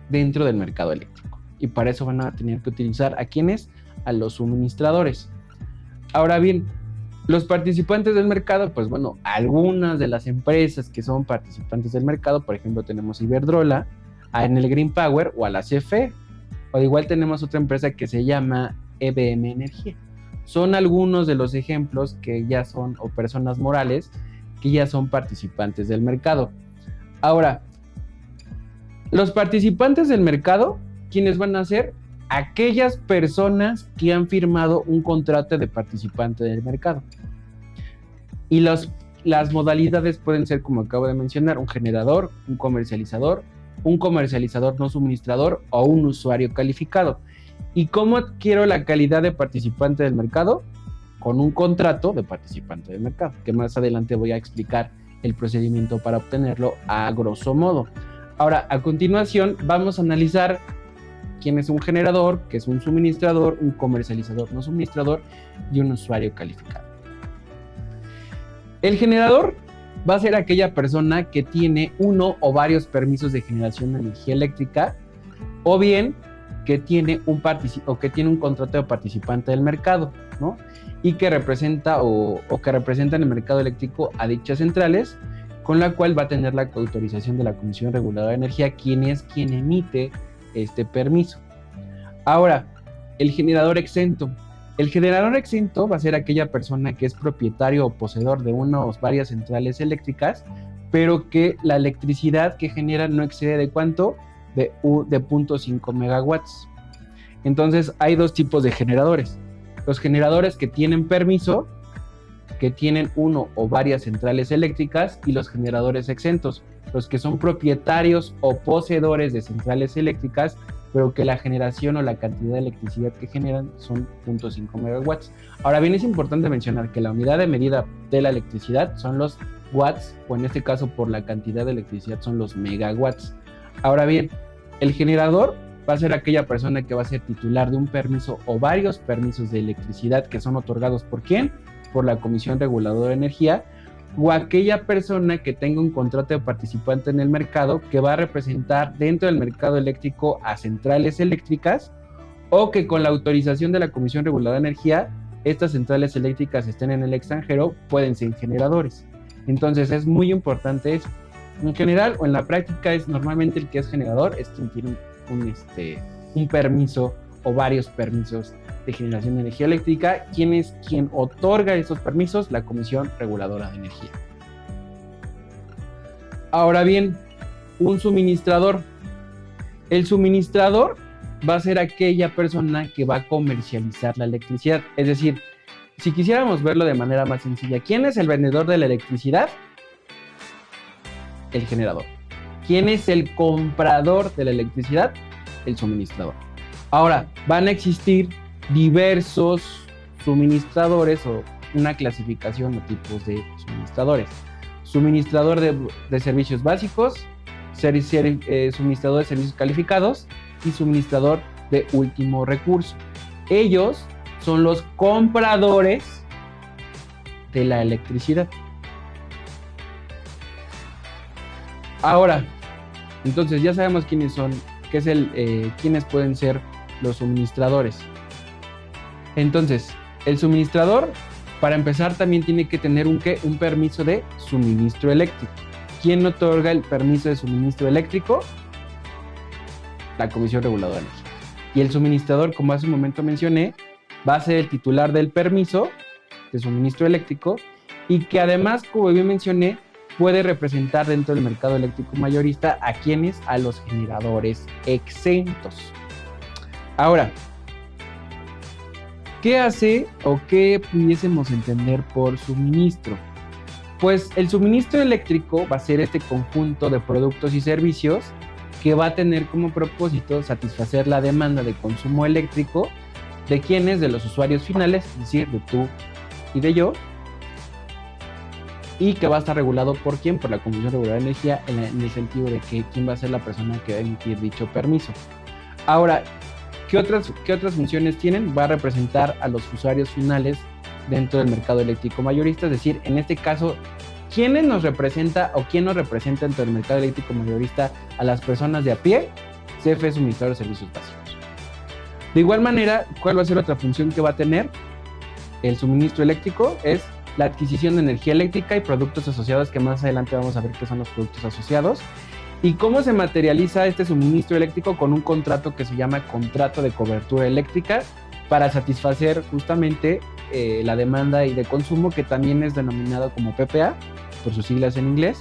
dentro del mercado eléctrico. Y para eso van a tener que utilizar ¿a quiénes? A los suministradores. Ahora bien, los participantes del mercado, pues bueno, algunas de las empresas que son participantes del mercado, por ejemplo, tenemos Iberdrola, a Enel Green Power o a la CFE, o igual tenemos otra empresa que se llama EBM Energía. Son algunos de los ejemplos que ya son, o personas morales, que ya son participantes del mercado. Ahora, los participantes del mercado, ¿quiénes van a ser? Aquellas personas que han firmado un contrato de participante del mercado. Y las modalidades pueden ser, como acabo de mencionar, un generador, un comercializador no suministrador o un usuario calificado. ¿Y cómo adquiero la calidad de participante del mercado? Con un contrato de participante del mercado, que más adelante voy a explicar el procedimiento para obtenerlo a grosso modo. Ahora, a continuación, vamos a analizar quién es un generador, qué es un suministrador, un comercializador no suministrador y un usuario calificado. El generador va a ser aquella persona que tiene uno o varios permisos de generación de energía eléctrica, o bien que tiene un contrato de participante del mercado, ¿no? Y que representa o que representa en el mercado eléctrico a dichas centrales, con la cual va a tener la autorización de la Comisión Reguladora de Energía, quien es quien emite este permiso. Ahora, el generador exento. El generador exento va a ser aquella persona que es propietario o poseedor de una o varias centrales eléctricas, pero que la electricidad que genera no excede de ¿cuánto? De 0.5 megawatts. Entonces hay dos tipos de generadores. Los generadores que tienen permiso, que tienen uno o varias centrales eléctricas, y los generadores exentos, los que son propietarios o poseedores de centrales eléctricas, pero que la generación o la cantidad de electricidad que generan son 0.5 megawatts. Ahora bien, es importante mencionar que la unidad de medida de la electricidad son los watts, o en este caso por la cantidad de electricidad son los megawatts. Ahora bien, el generador va a ser aquella persona que va a ser titular de un permiso o varios permisos de electricidad que son otorgados ¿por quién? Por la Comisión Reguladora de Energía, o aquella persona que tenga un contrato de participante en el mercado que va a representar dentro del mercado eléctrico a centrales eléctricas, o que con la autorización de la Comisión Reguladora de Energía estas centrales eléctricas estén en el extranjero, pueden ser generadores. Entonces es muy importante eso. En general o en la práctica es normalmente el que es generador es quien tiene un permiso o varios permisos de generación de energía eléctrica. ¿Quién es quien otorga esos permisos? La Comisión Reguladora de Energía. Ahora bien, un suministrador. El suministrador va a ser aquella persona que va a comercializar la electricidad. Es decir, si quisiéramos verlo de manera más sencilla, ¿quién es el vendedor de la electricidad? El generador. ¿Quién es el comprador de la electricidad? El suministrador. Ahora, van a existir diversos suministradores o una clasificación o tipos de suministradores. Suministrador de servicios básicos, suministrador de servicios calificados y suministrador de último recurso. Ellos son los compradores de la electricidad. Ahora, entonces ya sabemos quiénes son, quiénes pueden ser los suministradores. Entonces, el suministrador, para empezar, también tiene que tener un permiso de suministro eléctrico. ¿Quién otorga el permiso de suministro eléctrico? La Comisión Reguladora de Energía. Y el suministrador, como hace un momento mencioné, va a ser el titular del permiso de suministro eléctrico y que además, como bien mencioné, puede representar dentro del mercado eléctrico mayorista a quienes, a los generadores exentos. Ahora, ¿qué hace o qué pudiésemos entender por suministro? Pues el suministro eléctrico va a ser este conjunto de productos y servicios que va a tener como propósito satisfacer la demanda de consumo eléctrico de quienes, de los usuarios finales, es decir, de tú y de yo, y que va a estar regulado por quién, por la Comisión Reguladora de Energía, en el sentido de que quién va a ser la persona que va a emitir dicho permiso. Ahora, ¿qué otras funciones tienen? Va a representar a los usuarios finales dentro del mercado eléctrico mayorista, es decir, en este caso, ¿quiénes nos representa o quién nos representa dentro del mercado eléctrico mayorista a las personas de a pie? CFE Suministrador de Servicios Básicos. De igual manera, ¿cuál va a ser otra función que va a tener el suministro eléctrico? Es la adquisición de energía eléctrica y productos asociados, que más adelante vamos a ver qué son los productos asociados. ¿Y cómo se materializa este suministro eléctrico? Con un contrato que se llama contrato de cobertura eléctrica para satisfacer justamente la demanda y de consumo, que también es denominado como PPA, por sus siglas en inglés.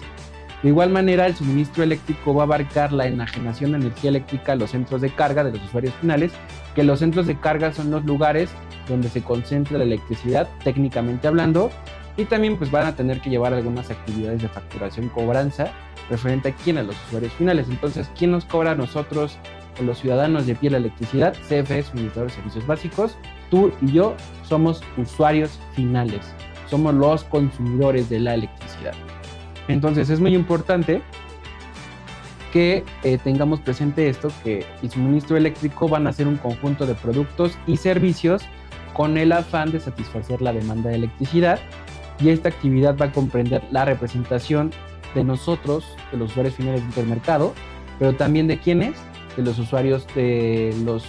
De igual manera, el suministro eléctrico va a abarcar la enajenación de energía eléctrica a los centros de carga de los usuarios finales, que los centros de carga son los lugares donde se concentra la electricidad, técnicamente hablando, y también pues van a tener que llevar algunas actividades de facturación, cobranza, referente a quién, a los usuarios finales. Entonces, ¿quién nos cobra a nosotros, o los ciudadanos de pie, la electricidad? CFE, Suministrador de Servicios Básicos. Tú y yo somos usuarios finales, somos los consumidores de la electricidad. Entonces, es muy importante que tengamos presente esto, que el suministro eléctrico van a ser un conjunto de productos y servicios con el afán de satisfacer la demanda de electricidad, y esta actividad va a comprender la representación de nosotros, de los usuarios finales dentro del mercado, pero también de quiénes, de los usuarios, de los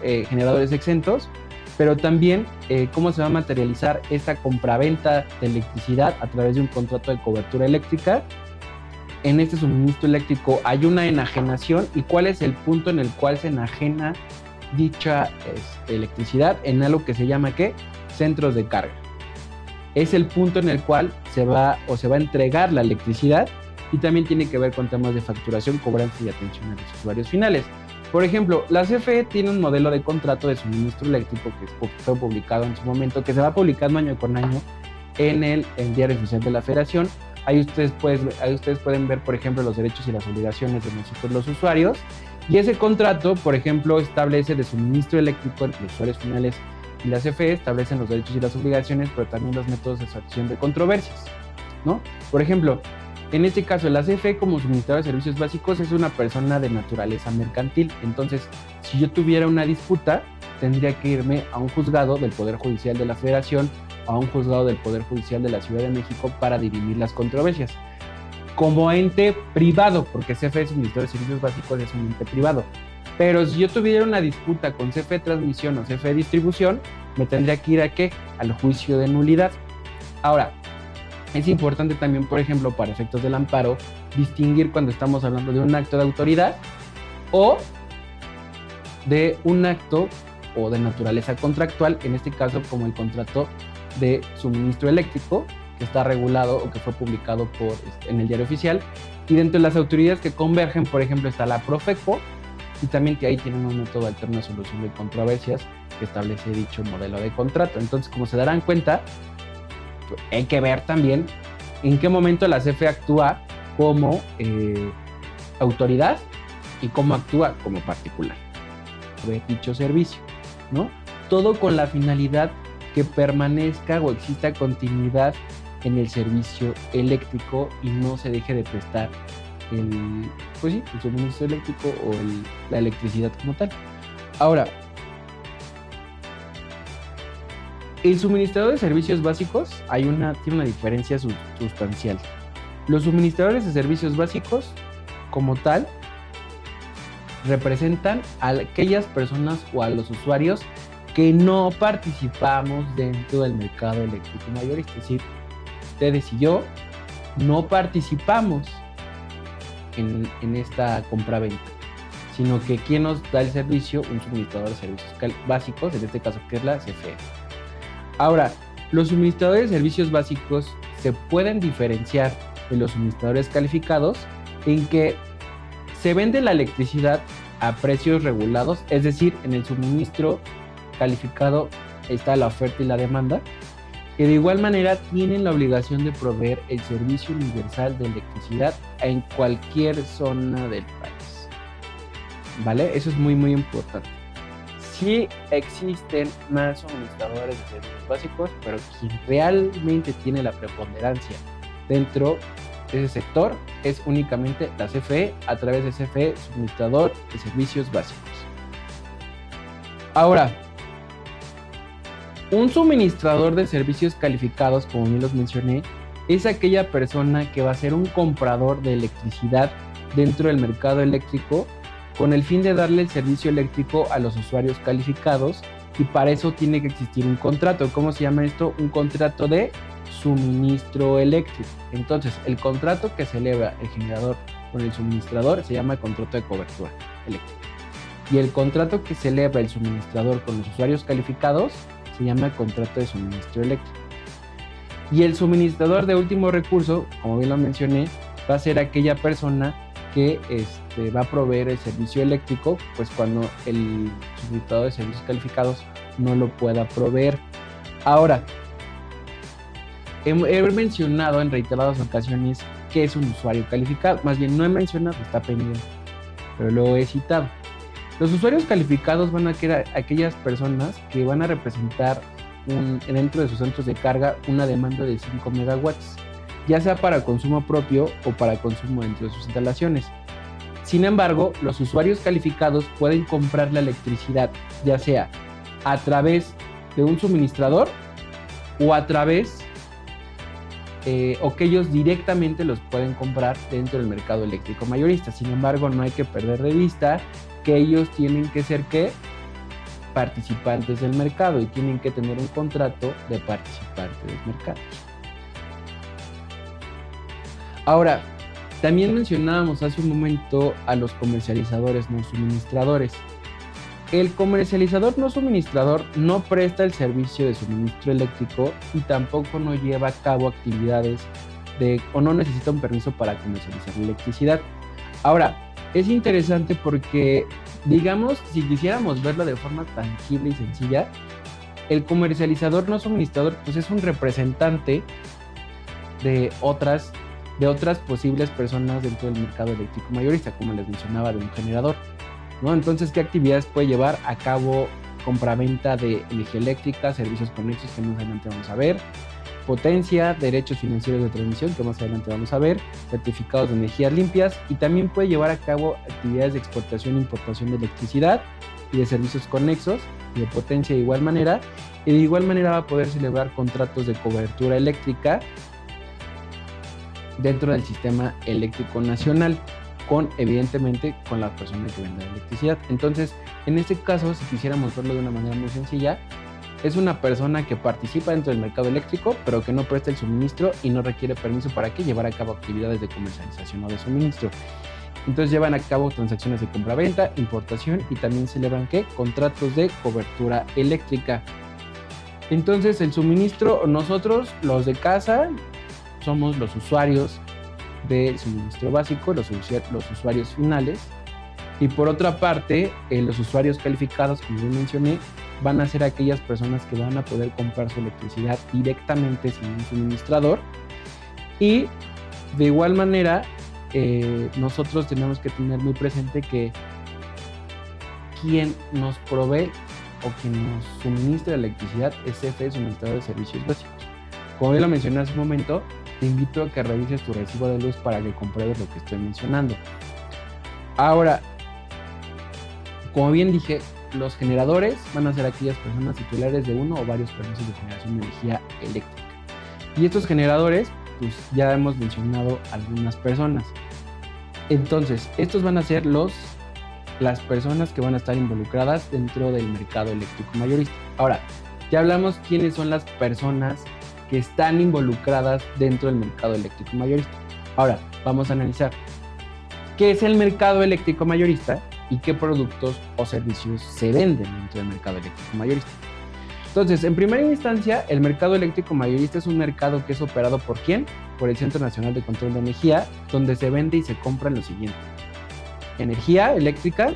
generadores exentos, pero también cómo se va a materializar esta compraventa de electricidad a través de un contrato de cobertura eléctrica. En este suministro eléctrico hay una enajenación, y cuál es el punto en el cual se enajena dicha electricidad, en algo que se llama ¿qué? Centros de carga. Es el punto en el cual se va a entregar la electricidad, y también tiene que ver con temas de facturación, cobranza y atención a los usuarios finales. Por ejemplo, la CFE tiene un modelo de contrato de suministro eléctrico que fue publicado en su momento, que se va publicando año con año en el Diario Oficial de la Federación. Ahí ustedes pueden ver, por ejemplo, los derechos y las obligaciones de nosotros los usuarios. Y ese contrato, por ejemplo, establece de suministro eléctrico entre los usuarios finales y la CFE, establecen los derechos y las obligaciones, pero también los métodos de solución de controversias, ¿no? Por ejemplo, en este caso, la CFE como suministrador de servicios básicos es una persona de naturaleza mercantil. Entonces, si yo tuviera una disputa, tendría que irme a un juzgado del Poder Judicial de la Federación o a un juzgado del Poder Judicial de la Ciudad de México para dirimir las controversias. Como ente privado, porque CFE Suministrador de Servicios Básicos es un ente privado. Pero si yo tuviera una disputa con CFE Transmisión o CFE Distribución, me tendría que ir ¿a qué? Al juicio de nulidad. Ahora, es importante también, por ejemplo, para efectos del amparo, distinguir cuando estamos hablando de un acto de autoridad o de un acto o de naturaleza contractual, en este caso como el contrato de suministro eléctrico, que está regulado o que fue publicado en el Diario Oficial, Y dentro de las autoridades que convergen, por ejemplo, está la Profeco, y también que ahí tienen un método alterno de solución de controversias que establece dicho modelo de contrato. Entonces, como se darán cuenta, pues, hay que ver también en qué momento la CFE actúa como autoridad y cómo actúa como particular de dicho servicio, ¿no? Todo con la finalidad que permanezca o exista continuidad en el servicio eléctrico y no se deje de prestar el suministro eléctrico o la electricidad como tal. Ahora, el suministrador de servicios básicos tiene una diferencia sustancial. Los suministradores de servicios básicos, como tal, representan a aquellas personas o a los usuarios que no participamos dentro del mercado eléctrico mayorista. Es decir, ustedes y yo no participamos en esta compraventa, sino que quien nos da el servicio, un suministrador de servicios básicos, en este caso que es la CFE. Ahora, los suministradores de servicios básicos se pueden diferenciar de los suministradores calificados en que se vende la electricidad a precios regulados, es decir, en el suministro calificado está la oferta y la demanda, que de igual manera tienen la obligación de proveer el servicio universal de electricidad en cualquier zona del país. ¿Vale? Eso es muy, muy importante. Sí existen más suministradores de servicios básicos, pero quien realmente tiene la preponderancia dentro de ese sector es únicamente la CFE a través de CFE Suministrador de Servicios Básicos. Ahora, un suministrador de servicios calificados, como bien los mencioné, es aquella persona que va a ser un comprador de electricidad dentro del mercado eléctrico con el fin de darle el servicio eléctrico a los usuarios calificados, y para eso tiene que existir un contrato. ¿Cómo se llama esto? Un contrato de suministro eléctrico. Entonces, el contrato que celebra el generador con el suministrador se llama contrato de cobertura eléctrica. Y el contrato que celebra el suministrador con los usuarios calificados se llama contrato de suministro eléctrico. Y el suministrador de último recurso, como bien lo mencioné, va a ser aquella persona que va a proveer el servicio eléctrico, pues cuando el suministrador de servicios calificados no lo pueda proveer. Ahora, he mencionado en reiteradas ocasiones que es un usuario calificado. Más bien, no he mencionado, está pendiente, pero lo he citado. Los usuarios calificados van a ser aquellas personas que van a representar dentro de sus centros de carga una demanda de 5 megawatts, ya sea para consumo propio o para consumo dentro de sus instalaciones. Sin embargo, los usuarios calificados pueden comprar la electricidad ya sea a través de un suministrador o a través o que ellos directamente los pueden comprar dentro del mercado eléctrico mayorista. Sin embargo, no hay que perder de vista que ellos tienen que ser participantes del mercado y tienen que tener un contrato de participante del mercado. Ahora, también mencionábamos hace un momento a los comercializadores no suministradores. El comercializador no suministrador no presta el servicio de suministro eléctrico y tampoco no lleva a cabo actividades o no necesita un permiso para comercializar la electricidad. Ahora, es interesante porque, digamos, si quisiéramos verlo de forma tangible y sencilla, el comercializador no suministrador pues es un representante de otras posibles personas dentro del mercado eléctrico mayorista, como les mencionaba, de un generador, ¿no? Entonces, ¿qué actividades puede llevar a cabo? Compraventa de energía eléctrica, servicios conexos, que más adelante vamos a ver, potencia, derechos financieros de transmisión, que más adelante vamos a ver, certificados de energías limpias, y también puede llevar a cabo actividades de exportación e importación de electricidad y de servicios conexos y de potencia de igual manera, y de igual manera va a poder celebrar contratos de cobertura eléctrica dentro del sistema eléctrico nacional, evidentemente con la persona que vende la electricidad. Entonces, en este caso, si quisiéramos verlo de una manera muy sencilla, es una persona que participa dentro del mercado eléctrico, pero que no presta el suministro y no requiere permiso para llevar a cabo actividades de comercialización o de suministro. Entonces llevan a cabo transacciones de compra-venta, importación, y también celebran contratos de cobertura eléctrica. Entonces el suministro, nosotros los de casa somos los usuarios del suministro básico, los usuarios finales. Y por otra parte, los usuarios calificados, como yo mencioné, van a ser aquellas personas que van a poder comprar su electricidad directamente sin un suministrador. Y de igual manera, nosotros tenemos que tener muy presente que quien nos provee o quien nos suministra electricidad es CFE, Suministrador de Servicios Básicos. Como ya lo mencioné hace un momento, te invito a que revises tu recibo de luz para que compruebes lo que estoy mencionando. Ahora, como bien dije, los generadores van a ser aquellas personas titulares de uno o varios permisos de generación de energía eléctrica. Y estos generadores, pues ya hemos mencionado algunas personas. Entonces, estos van a ser las personas que van a estar involucradas dentro del mercado eléctrico mayorista. Ahora, ya hablamos quiénes son las personas que están involucradas dentro del mercado eléctrico mayorista. Ahora, vamos a analizar qué es el mercado eléctrico mayorista y qué productos o servicios se venden dentro del mercado eléctrico mayorista. Entonces, en primera instancia, el mercado eléctrico mayorista es un mercado que es operado ¿por quién? Por el Centro Nacional de Control de Energía, donde se vende y se compra lo siguiente: energía eléctrica,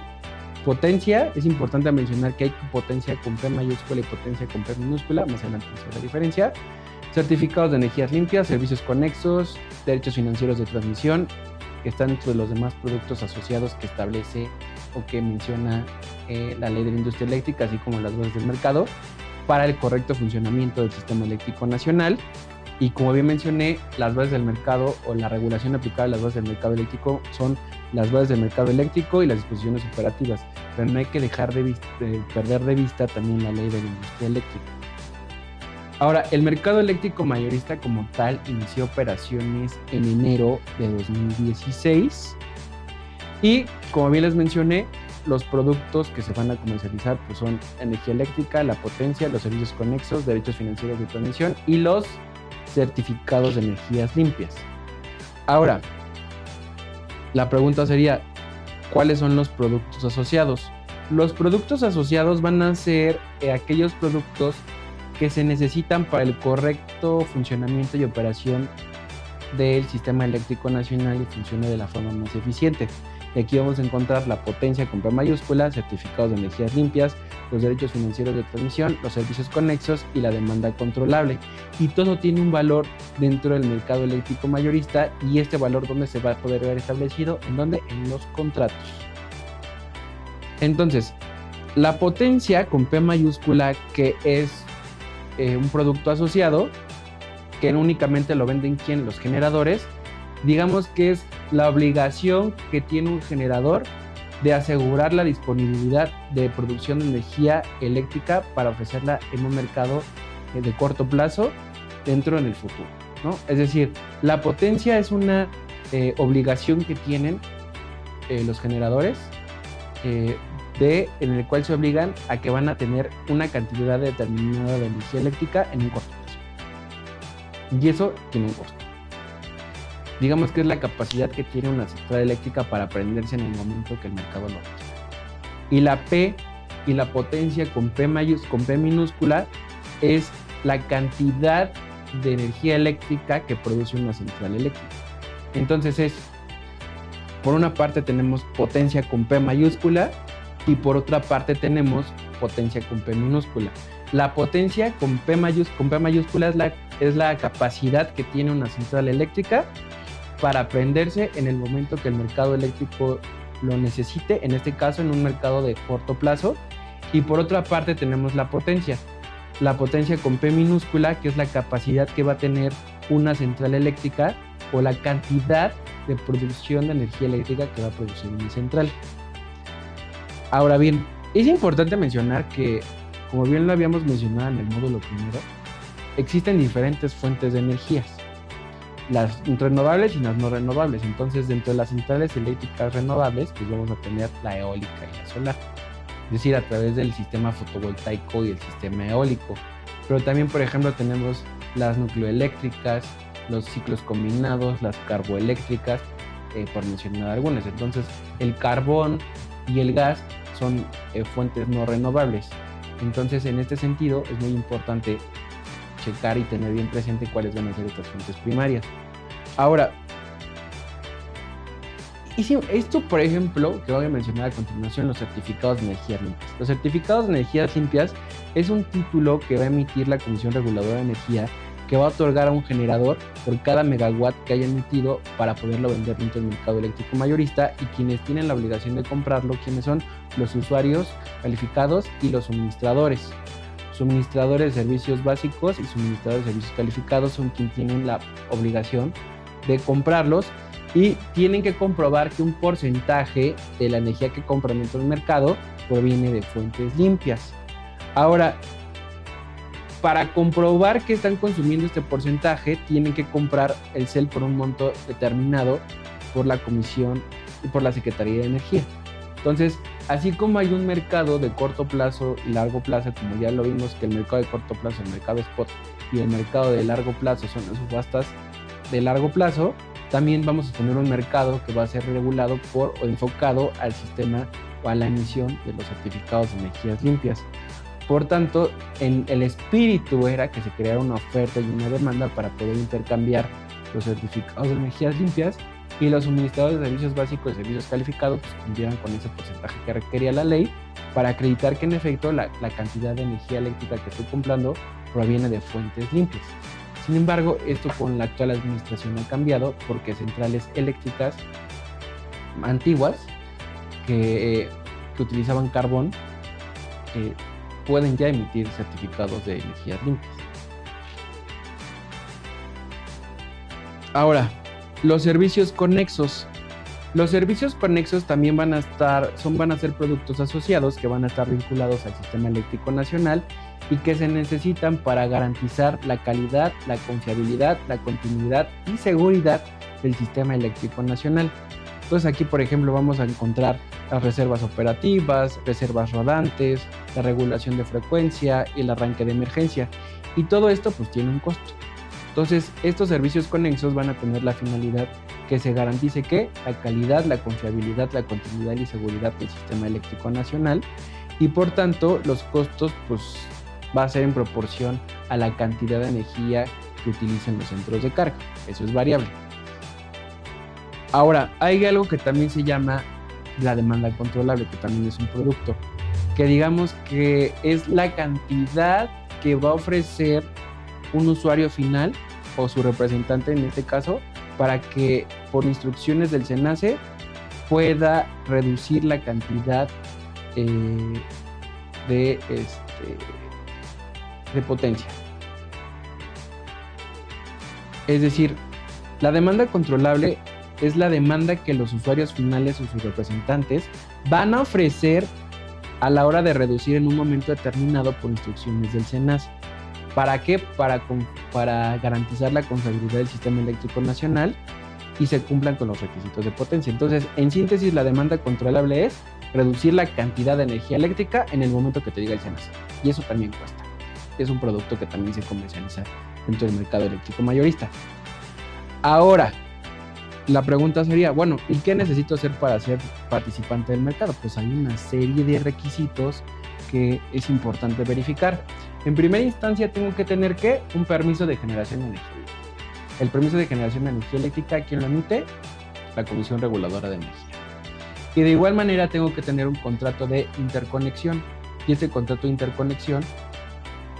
potencia. Es importante mencionar que hay potencia con P mayúscula y potencia con P minúscula, más adelante vamos a ver la diferencia. Certificados de energías limpias, servicios conexos, derechos financieros de transmisión, que están dentro de los demás productos asociados que establece o que menciona la Ley de la Industria Eléctrica, así como las bases del mercado, para el correcto funcionamiento del sistema eléctrico nacional. Y como bien mencioné, las bases del mercado o la regulación aplicable a las bases del mercado eléctrico son las bases del mercado eléctrico y las disposiciones operativas, pero no hay que dejar de perder de vista también la Ley de la Industria Eléctrica. Ahora, el mercado eléctrico mayorista como tal inició operaciones en enero de 2016 y, como bien les mencioné, los productos que se van a comercializar pues son energía eléctrica, la potencia, los servicios conexos, derechos financieros de transmisión y los certificados de energías limpias. Ahora, la pregunta sería, ¿cuáles son los productos asociados? Los productos asociados van a ser aquellos productos que se necesitan para el correcto funcionamiento y operación del sistema eléctrico nacional y funcione de la forma más eficiente. Y aquí vamos a encontrar la potencia con P mayúscula, certificados de energías limpias, los derechos financieros de transmisión, los servicios conexos y la demanda controlable. Y todo tiene un valor dentro del mercado eléctrico mayorista, y este valor, ¿dónde se va a poder ver establecido? ¿En dónde? En los contratos. Entonces, la potencia con P mayúscula, que es un producto asociado, que únicamente lo venden ¿quién? Los generadores. Digamos que es la obligación que tiene un generador de asegurar la disponibilidad de producción de energía eléctrica para ofrecerla en un mercado de corto plazo dentro en el futuro, ¿no? Es decir, la potencia es una obligación que tienen los generadores en el cual se obligan a que van a tener una cantidad determinada de energía eléctrica en un corto plazo. Y eso tiene un costo. Digamos que es la capacidad que tiene una central eléctrica para prenderse en el momento que el mercado lo requiere. Y la P y la potencia con P minúscula es la cantidad de energía eléctrica que produce una central eléctrica. Entonces por una parte tenemos potencia con P mayúscula y por otra parte tenemos potencia con P minúscula. La potencia con P mayúscula es la capacidad que tiene una central eléctrica para prenderse en el momento que el mercado eléctrico lo necesite, en este caso en un mercado de corto plazo. Y por otra parte tenemos la potencia con P minúscula, que es la capacidad que va a tener una central eléctrica o la cantidad de producción de energía eléctrica que va a producir una central. Ahora bien, es importante mencionar que, como bien lo habíamos mencionado en el módulo primero, existen diferentes fuentes de energías, las renovables y las no renovables. Entonces, dentro de las centrales eléctricas renovables, pues vamos a tener la eólica y la solar, es decir, a través del sistema fotovoltaico y el sistema eólico. Pero también, por ejemplo, tenemos las nucleoeléctricas, los ciclos combinados, las carboeléctricas, por mencionar algunas. Entonces, el carbón y el gas son fuentes no renovables. Entonces, en este sentido, es muy importante checar y tener bien presente cuáles van a ser estas fuentes primarias. Ahora, Y sí, esto, por ejemplo, que voy a mencionar a continuación, los certificados de energías limpias. Los certificados de energías limpias es un título que va a emitir la Comisión Reguladora de Energía, que va a otorgar a un generador por cada megawatt que haya emitido para poderlo vender dentro del mercado eléctrico mayorista, y quienes tienen la obligación de comprarlo, quienes son los usuarios calificados y los suministradores. Suministradores de servicios básicos y suministradores de servicios calificados son quienes tienen la obligación de comprarlos, y tienen que comprobar que un porcentaje de la energía que compran dentro del mercado proviene de fuentes limpias. Ahora, para comprobar que están consumiendo este porcentaje, tienen que comprar el CEL por un monto determinado por la Comisión y por la Secretaría de Energía. Entonces, así como hay un mercado de corto plazo y largo plazo, como ya lo vimos, que el mercado de corto plazo, el mercado spot, y el mercado de largo plazo son las subastas de largo plazo, también vamos a tener un mercado que va a ser regulado por o enfocado al sistema o a la emisión de los certificados de energías limpias. Por tanto, en el espíritu era que se creara una oferta y una demanda para poder intercambiar los certificados de energías limpias, y los suministradores de servicios básicos y servicios calificados pues cumplieran con ese porcentaje que requería la ley, para acreditar que en efecto la cantidad de energía eléctrica que estoy comprando proviene de fuentes limpias. Sin embargo, esto con la actual administración ha cambiado, porque centrales eléctricas antiguas que utilizaban carbón pueden ya emitir certificados de energías limpias. Ahora, los servicios conexos. Los servicios conexos también van a ser productos asociados que van a estar vinculados al sistema eléctrico nacional y que se necesitan para garantizar la calidad, la confiabilidad, la continuidad y seguridad del sistema eléctrico nacional. Entonces aquí, por ejemplo, vamos a encontrar las reservas operativas, reservas rodantes, la regulación de frecuencia y el arranque de emergencia. Y todo esto pues tiene un costo. Entonces, estos servicios conexos van a tener la finalidad que se garantice que la calidad, la confiabilidad, la continuidad y seguridad del sistema eléctrico nacional, y por tanto los costos pues va a ser en proporción a la cantidad de energía que utilicen los centros de carga. Eso es variable. Ahora, hay algo que también se llama la demanda controlable, que también es un producto, que digamos que es la cantidad que va a ofrecer un usuario final o su representante en este caso, para que por instrucciones del SENACE pueda reducir la cantidad de potencia. Es decir, la demanda controlable es la demanda que los usuarios finales o sus representantes van a ofrecer a la hora de reducir en un momento determinado por instrucciones del SENACE. ¿Para qué? Para garantizar la confiabilidad del sistema eléctrico nacional y se cumplan con los requisitos de potencia. Entonces, en síntesis, la demanda controlable es reducir la cantidad de energía eléctrica en el momento que te diga el SENACE. Y eso también cuesta. Es un producto que también se comercializa dentro del mercado eléctrico mayorista. Ahora, la pregunta sería, bueno, ¿y qué necesito hacer para ser participante del mercado? Pues hay una serie de requisitos que es importante verificar. En primera instancia tengo que tener un permiso de generación de energía eléctrica. El permiso de generación de energía eléctrica, ¿quién lo emite? La Comisión Reguladora de Energía. Y de igual manera tengo que tener un contrato de interconexión. Y este contrato de interconexión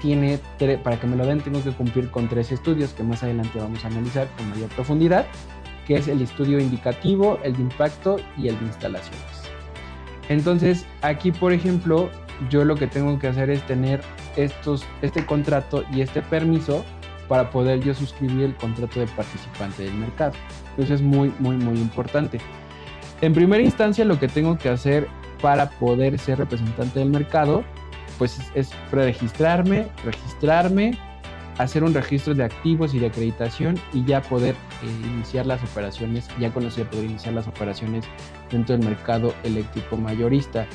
tiene, para que me lo den, tengo que cumplir con 3 estudios que más adelante vamos a analizar con mayor profundidad, que es el estudio indicativo, el de impacto y el de instalaciones. Entonces, aquí, por ejemplo, yo lo que tengo que hacer es tener este contrato y este permiso para poder yo suscribir el contrato de participante del mercado. Entonces es muy, muy, muy importante. En primera instancia, lo que tengo que hacer para poder ser representante del mercado, pues es preregistrarme, registrarme, hacer un registro de activos y de acreditación y ya poder iniciar las operaciones, ya con eso ya poder iniciar las operaciones dentro del mercado eléctrico mayorista.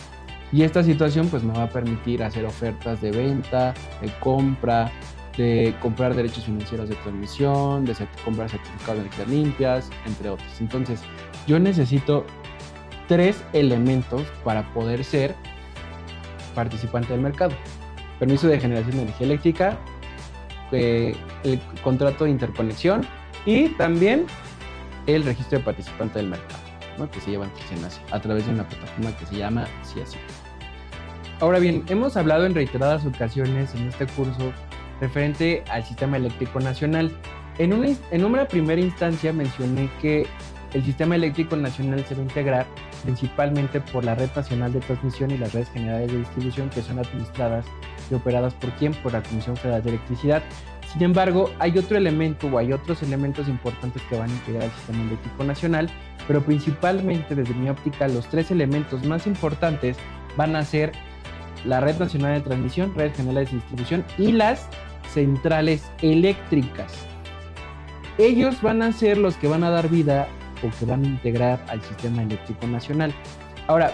Y esta situación pues me va a permitir hacer ofertas de venta, de compra, de comprar derechos financieros de transmisión, de comprar certificados de energías limpias, entre otros. Entonces, yo necesito 3 elementos para poder ser participante del mercado: permiso de generación de energía eléctrica, el contrato de interconexión y también el registro de participante del mercado. ¿no?, que se lleva ante el SENACE a través de una plataforma que se llama CIACIP. Ahora bien, hemos hablado en reiteradas ocasiones en este curso referente al Sistema Eléctrico Nacional. En una primera instancia mencioné que el Sistema Eléctrico Nacional se va a integrar principalmente por la Red Nacional de Transmisión y las redes generales de distribución, que son administradas y operadas ¿por quién? Por la Comisión Federal de Electricidad. Sin embargo, hay otro elemento o hay otros elementos importantes que van a integrar al Sistema Eléctrico Nacional, pero principalmente desde mi óptica los tres elementos más importantes van a ser la Red Nacional de Transmisión, redes generales de distribución y las centrales eléctricas. Ellos van a ser los que van a dar vida o que van a integrar al Sistema Eléctrico Nacional. Ahora,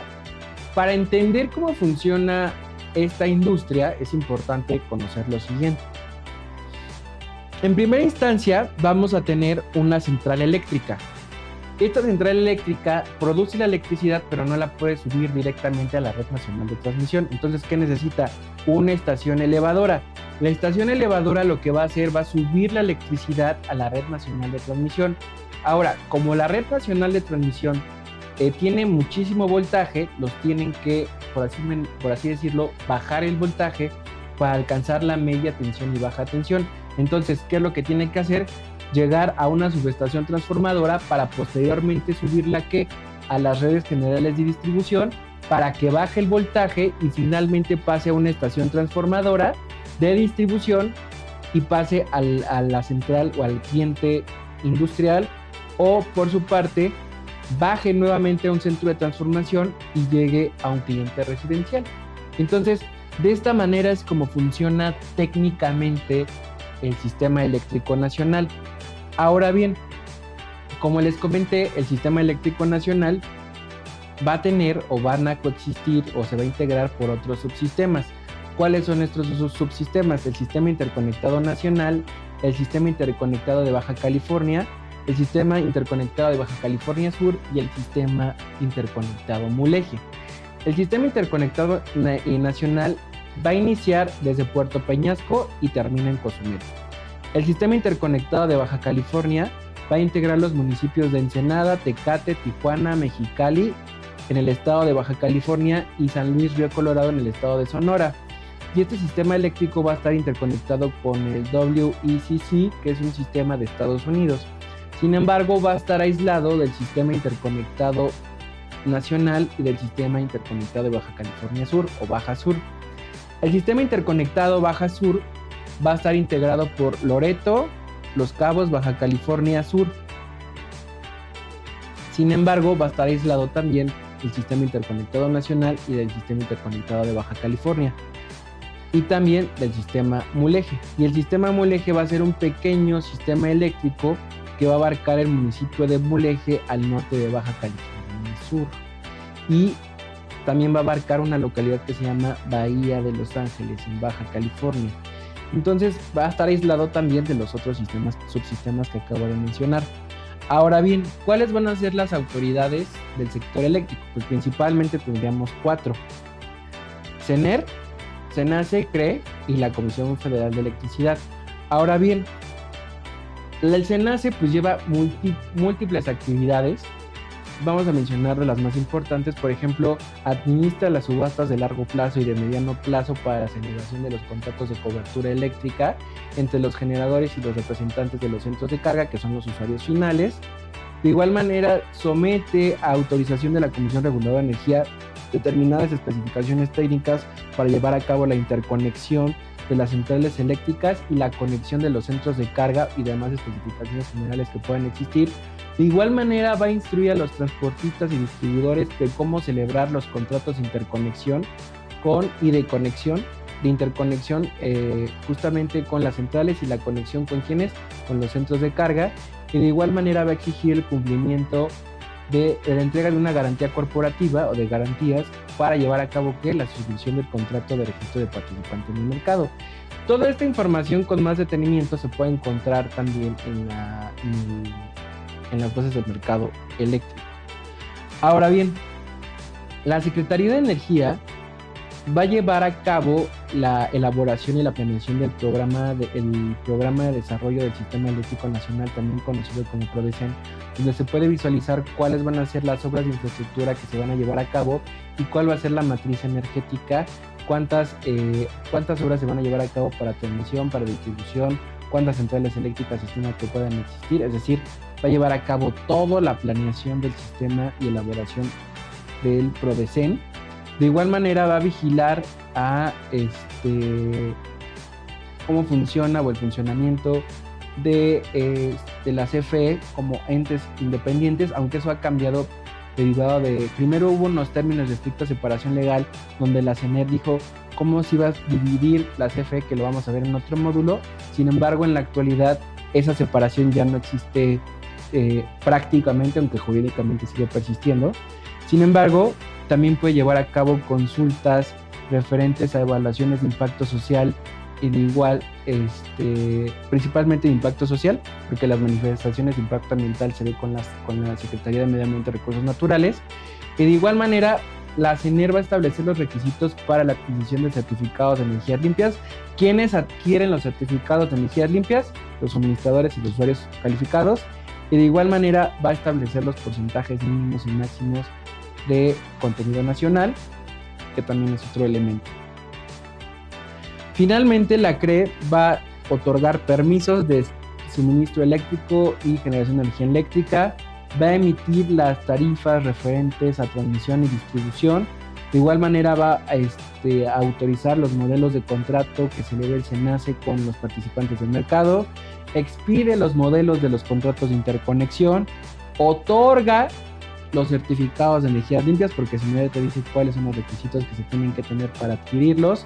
para entender cómo funciona esta industria es importante conocer lo siguiente. En primera instancia vamos a tener una central eléctrica. Esta central eléctrica produce la electricidad, pero no la puede subir directamente a la Red Nacional de Transmisión. Entonces, ¿qué necesita? Una estación elevadora. La estación elevadora lo que va a hacer va a subir la electricidad a la Red Nacional de Transmisión. Ahora, como la Red Nacional de Transmisión tiene muchísimo voltaje, los tienen que, por así decirlo, bajar el voltaje para alcanzar la media tensión y baja tensión. Entonces, ¿qué es lo que tienen que hacer? Llegar a una subestación transformadora para posteriormente subirla a las redes generales de distribución para que baje el voltaje y finalmente pase a una estación transformadora de distribución y pase a la central o al cliente industrial, o por su parte baje nuevamente a un centro de transformación y llegue a un cliente residencial. Entonces, de esta manera es como funciona técnicamente el Sistema Eléctrico Nacional. Ahora bien, como les comenté, el Sistema Eléctrico Nacional va a tener o van a coexistir o se va a integrar por otros subsistemas. ¿Cuáles son estos subsistemas? El Sistema Interconectado Nacional, el Sistema Interconectado de Baja California, el Sistema Interconectado de Baja California Sur y el Sistema Interconectado Mulegé. El Sistema Interconectado Nacional va a iniciar desde Puerto Peñasco y termina en Cozumel. El Sistema Interconectado de Baja California va a integrar los municipios de Ensenada, Tecate, Tijuana, Mexicali en el estado de Baja California y San Luis Río Colorado en el estado de Sonora. Y este sistema eléctrico va a estar interconectado con el WECC, que es un sistema de Estados Unidos. Sin embargo, va a estar aislado del Sistema Interconectado Nacional y del Sistema Interconectado de Baja California Sur o Baja Sur. El Sistema Interconectado Baja Sur va a estar integrado por Loreto, Los Cabos, Baja California Sur. Sin embargo, va a estar aislado también del Sistema Interconectado Nacional y del Sistema Interconectado de Baja California. Y también del Sistema Mulegé. Y el Sistema Mulegé va a ser un pequeño sistema eléctrico que va a abarcar el municipio de Mulegé al norte de Baja California Sur. Y también va a abarcar una localidad que se llama Bahía de Los Ángeles, en Baja California. Entonces va a estar aislado también de los otros subsistemas que acabo de mencionar. Ahora bien, ¿cuáles van a ser las autoridades del sector eléctrico? Pues principalmente tendríamos 4. CENER, SENACE, CRE y la Comisión Federal de Electricidad. Ahora bien, el SENACE pues lleva múltiples actividades. Vamos a mencionar de las más importantes. Por ejemplo, administra las subastas de largo plazo y de mediano plazo para la celebración de los contratos de cobertura eléctrica entre los generadores y los representantes de los centros de carga, que son los usuarios finales. De igual manera, somete a autorización de la Comisión Reguladora de Energía determinadas especificaciones técnicas para llevar a cabo la interconexión de las centrales eléctricas y la conexión de los centros de carga y demás especificaciones generales que puedan existir. De igual manera, va a instruir a los transportistas y distribuidores de cómo celebrar los contratos de interconexión de interconexión justamente con las centrales y la conexión con quienes, con los centros de carga. Y de igual manera va a exigir el cumplimiento de la entrega de una garantía corporativa o de garantías para llevar a cabo la suscripción del contrato de registro de participante en el mercado. Toda esta información con más detenimiento se puede encontrar también en las bases del mercado eléctrico. Ahora bien, la Secretaría de Energía va a llevar a cabo la elaboración y la planeación del programa de desarrollo del Sistema Eléctrico Nacional, también conocido como PRODECEN, donde se puede visualizar cuáles van a ser las obras de infraestructura que se van a llevar a cabo y cuál va a ser la matriz energética, cuántas obras se van a llevar a cabo para transmisión, para distribución, cuántas centrales eléctricas se estima que puedan existir, es decir, va a llevar a cabo toda la planeación del sistema y elaboración del PRODECEN. De igual manera va a vigilar cómo funciona o el funcionamiento de la CFE como entes independientes, aunque eso ha cambiado derivado de... Primero hubo unos términos de estricta separación legal donde la CENER dijo cómo se iba a dividir la CFE, que lo vamos a ver en otro módulo. Sin embargo, en la actualidad esa separación ya no existe prácticamente, aunque jurídicamente sigue persistiendo. Sin embargo, también puede llevar a cabo consultas referentes a evaluaciones de impacto social y de igual, principalmente de impacto social, porque las manifestaciones de impacto ambiental se ve con la Secretaría de Medio Ambiente y Recursos Naturales. Y de igual manera, la CENER va a establecer los requisitos para la adquisición de certificados de energías limpias. ¿Quiénes adquieren los certificados de energías limpias? Los suministradores y los usuarios calificados. Y de igual manera va a establecer los porcentajes mínimos y máximos de contenido nacional, que también es otro elemento. Finalmente, la CRE va a otorgar permisos de suministro eléctrico y generación de energía eléctrica, va a emitir las tarifas referentes a transmisión y distribución. De igual manera va a autorizar los modelos de contrato que celebra el SENACE con los participantes del mercado, expide los modelos de los contratos de interconexión, otorga los certificados de energías limpias, porque SENER te dice cuáles son los requisitos que se tienen que tener para adquirirlos,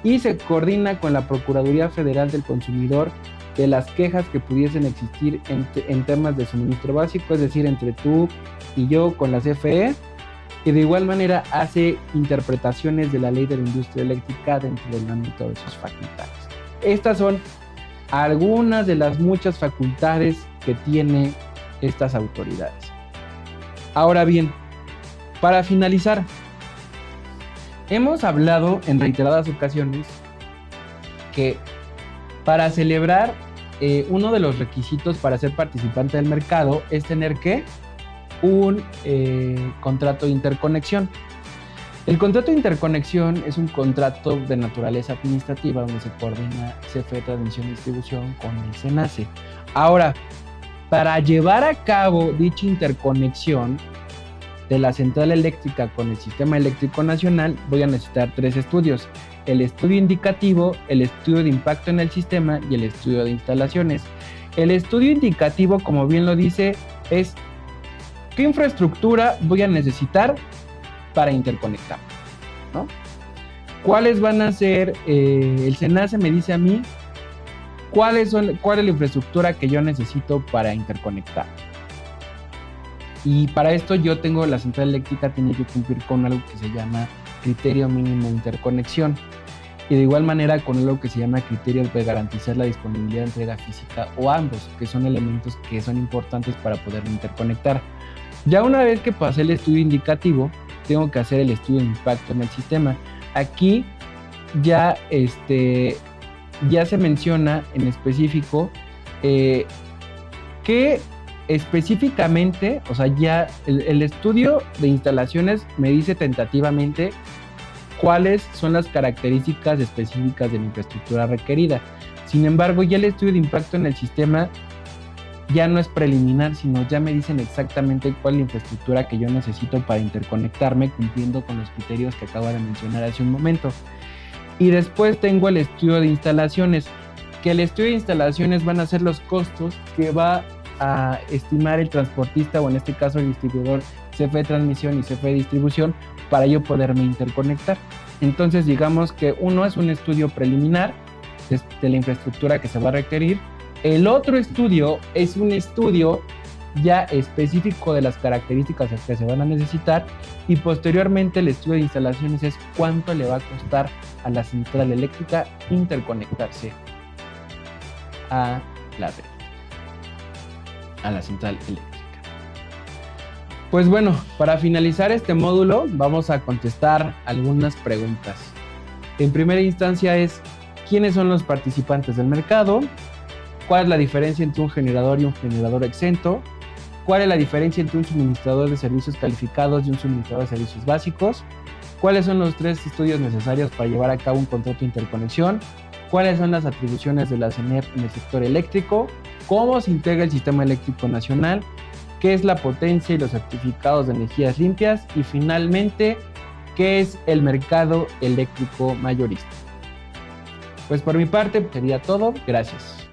y se coordina con la Procuraduría Federal del Consumidor de las quejas que pudiesen existir en temas de suministro básico, es decir, entre tú y yo con la CFE, y de igual manera hace interpretaciones de la ley de la industria eléctrica dentro del ámbito de sus facultades. Estas son algunas de las muchas facultades que tienen estas autoridades. Ahora bien, para finalizar, hemos hablado en reiteradas ocasiones que para celebrar uno de los requisitos para ser participante del mercado es tener un contrato de interconexión. El contrato de interconexión es un contrato de naturaleza administrativa donde se coordina CFE Transmisión y Distribución con el SENACE. Ahora, para llevar a cabo dicha interconexión de la central eléctrica con el Sistema Eléctrico Nacional, voy a necesitar 3 estudios: el estudio indicativo, el estudio de impacto en el sistema y el estudio de instalaciones. El estudio indicativo, como bien lo dice, es qué infraestructura voy a necesitar para interconectar, ¿no? ¿Cuáles van a ser? El SENACE me dice a mí cuál es la infraestructura que yo necesito para interconectar. Y para esto la central eléctrica tiene que cumplir con algo que se llama criterio mínimo de interconexión, y de igual manera con algo que se llama criterios de garantizar la disponibilidad de entrega física, o ambos, que son elementos que son importantes para poder interconectar. Ya una vez que pasé el estudio indicativo, tengo que hacer el estudio de impacto en el sistema. Aquí ya se menciona en específico que específicamente, o sea, ya el estudio de instalaciones me dice tentativamente cuáles son las características específicas de la infraestructura requerida. Sin embargo, ya el estudio de impacto en el sistema ya no es preliminar, sino ya me dicen exactamente cuál es la infraestructura que yo necesito para interconectarme, cumpliendo con los criterios que acabo de mencionar hace un momento. Y después tengo el estudio de instalaciones, que el estudio de instalaciones van a ser los costos que va a estimar el transportista, o en este caso el distribuidor, CFE Transmisión y CFE Distribución, para yo poderme interconectar. Entonces digamos que uno es un estudio preliminar de la infraestructura que se va a requerir. El otro estudio es un estudio ya específico de las características que se van a necesitar, y posteriormente el estudio de instalaciones es cuánto le va a costar a la central eléctrica interconectarse a la red, a la central eléctrica. Pues bueno, para finalizar este módulo vamos a contestar algunas preguntas. En primera instancia es, ¿quiénes son los participantes del mercado? ¿Cuál es la diferencia entre un generador y un generador exento? ¿Cuál es la diferencia entre un suministrador de servicios calificados y un suministrador de servicios básicos? ¿Cuáles son los 3 estudios necesarios para llevar a cabo un contrato de interconexión? ¿Cuáles son las atribuciones de la CENER en el sector eléctrico? ¿Cómo se integra el sistema eléctrico nacional? ¿Qué es la potencia y los certificados de energías limpias? Y finalmente, ¿qué es el mercado eléctrico mayorista? Pues por mi parte sería todo. Gracias.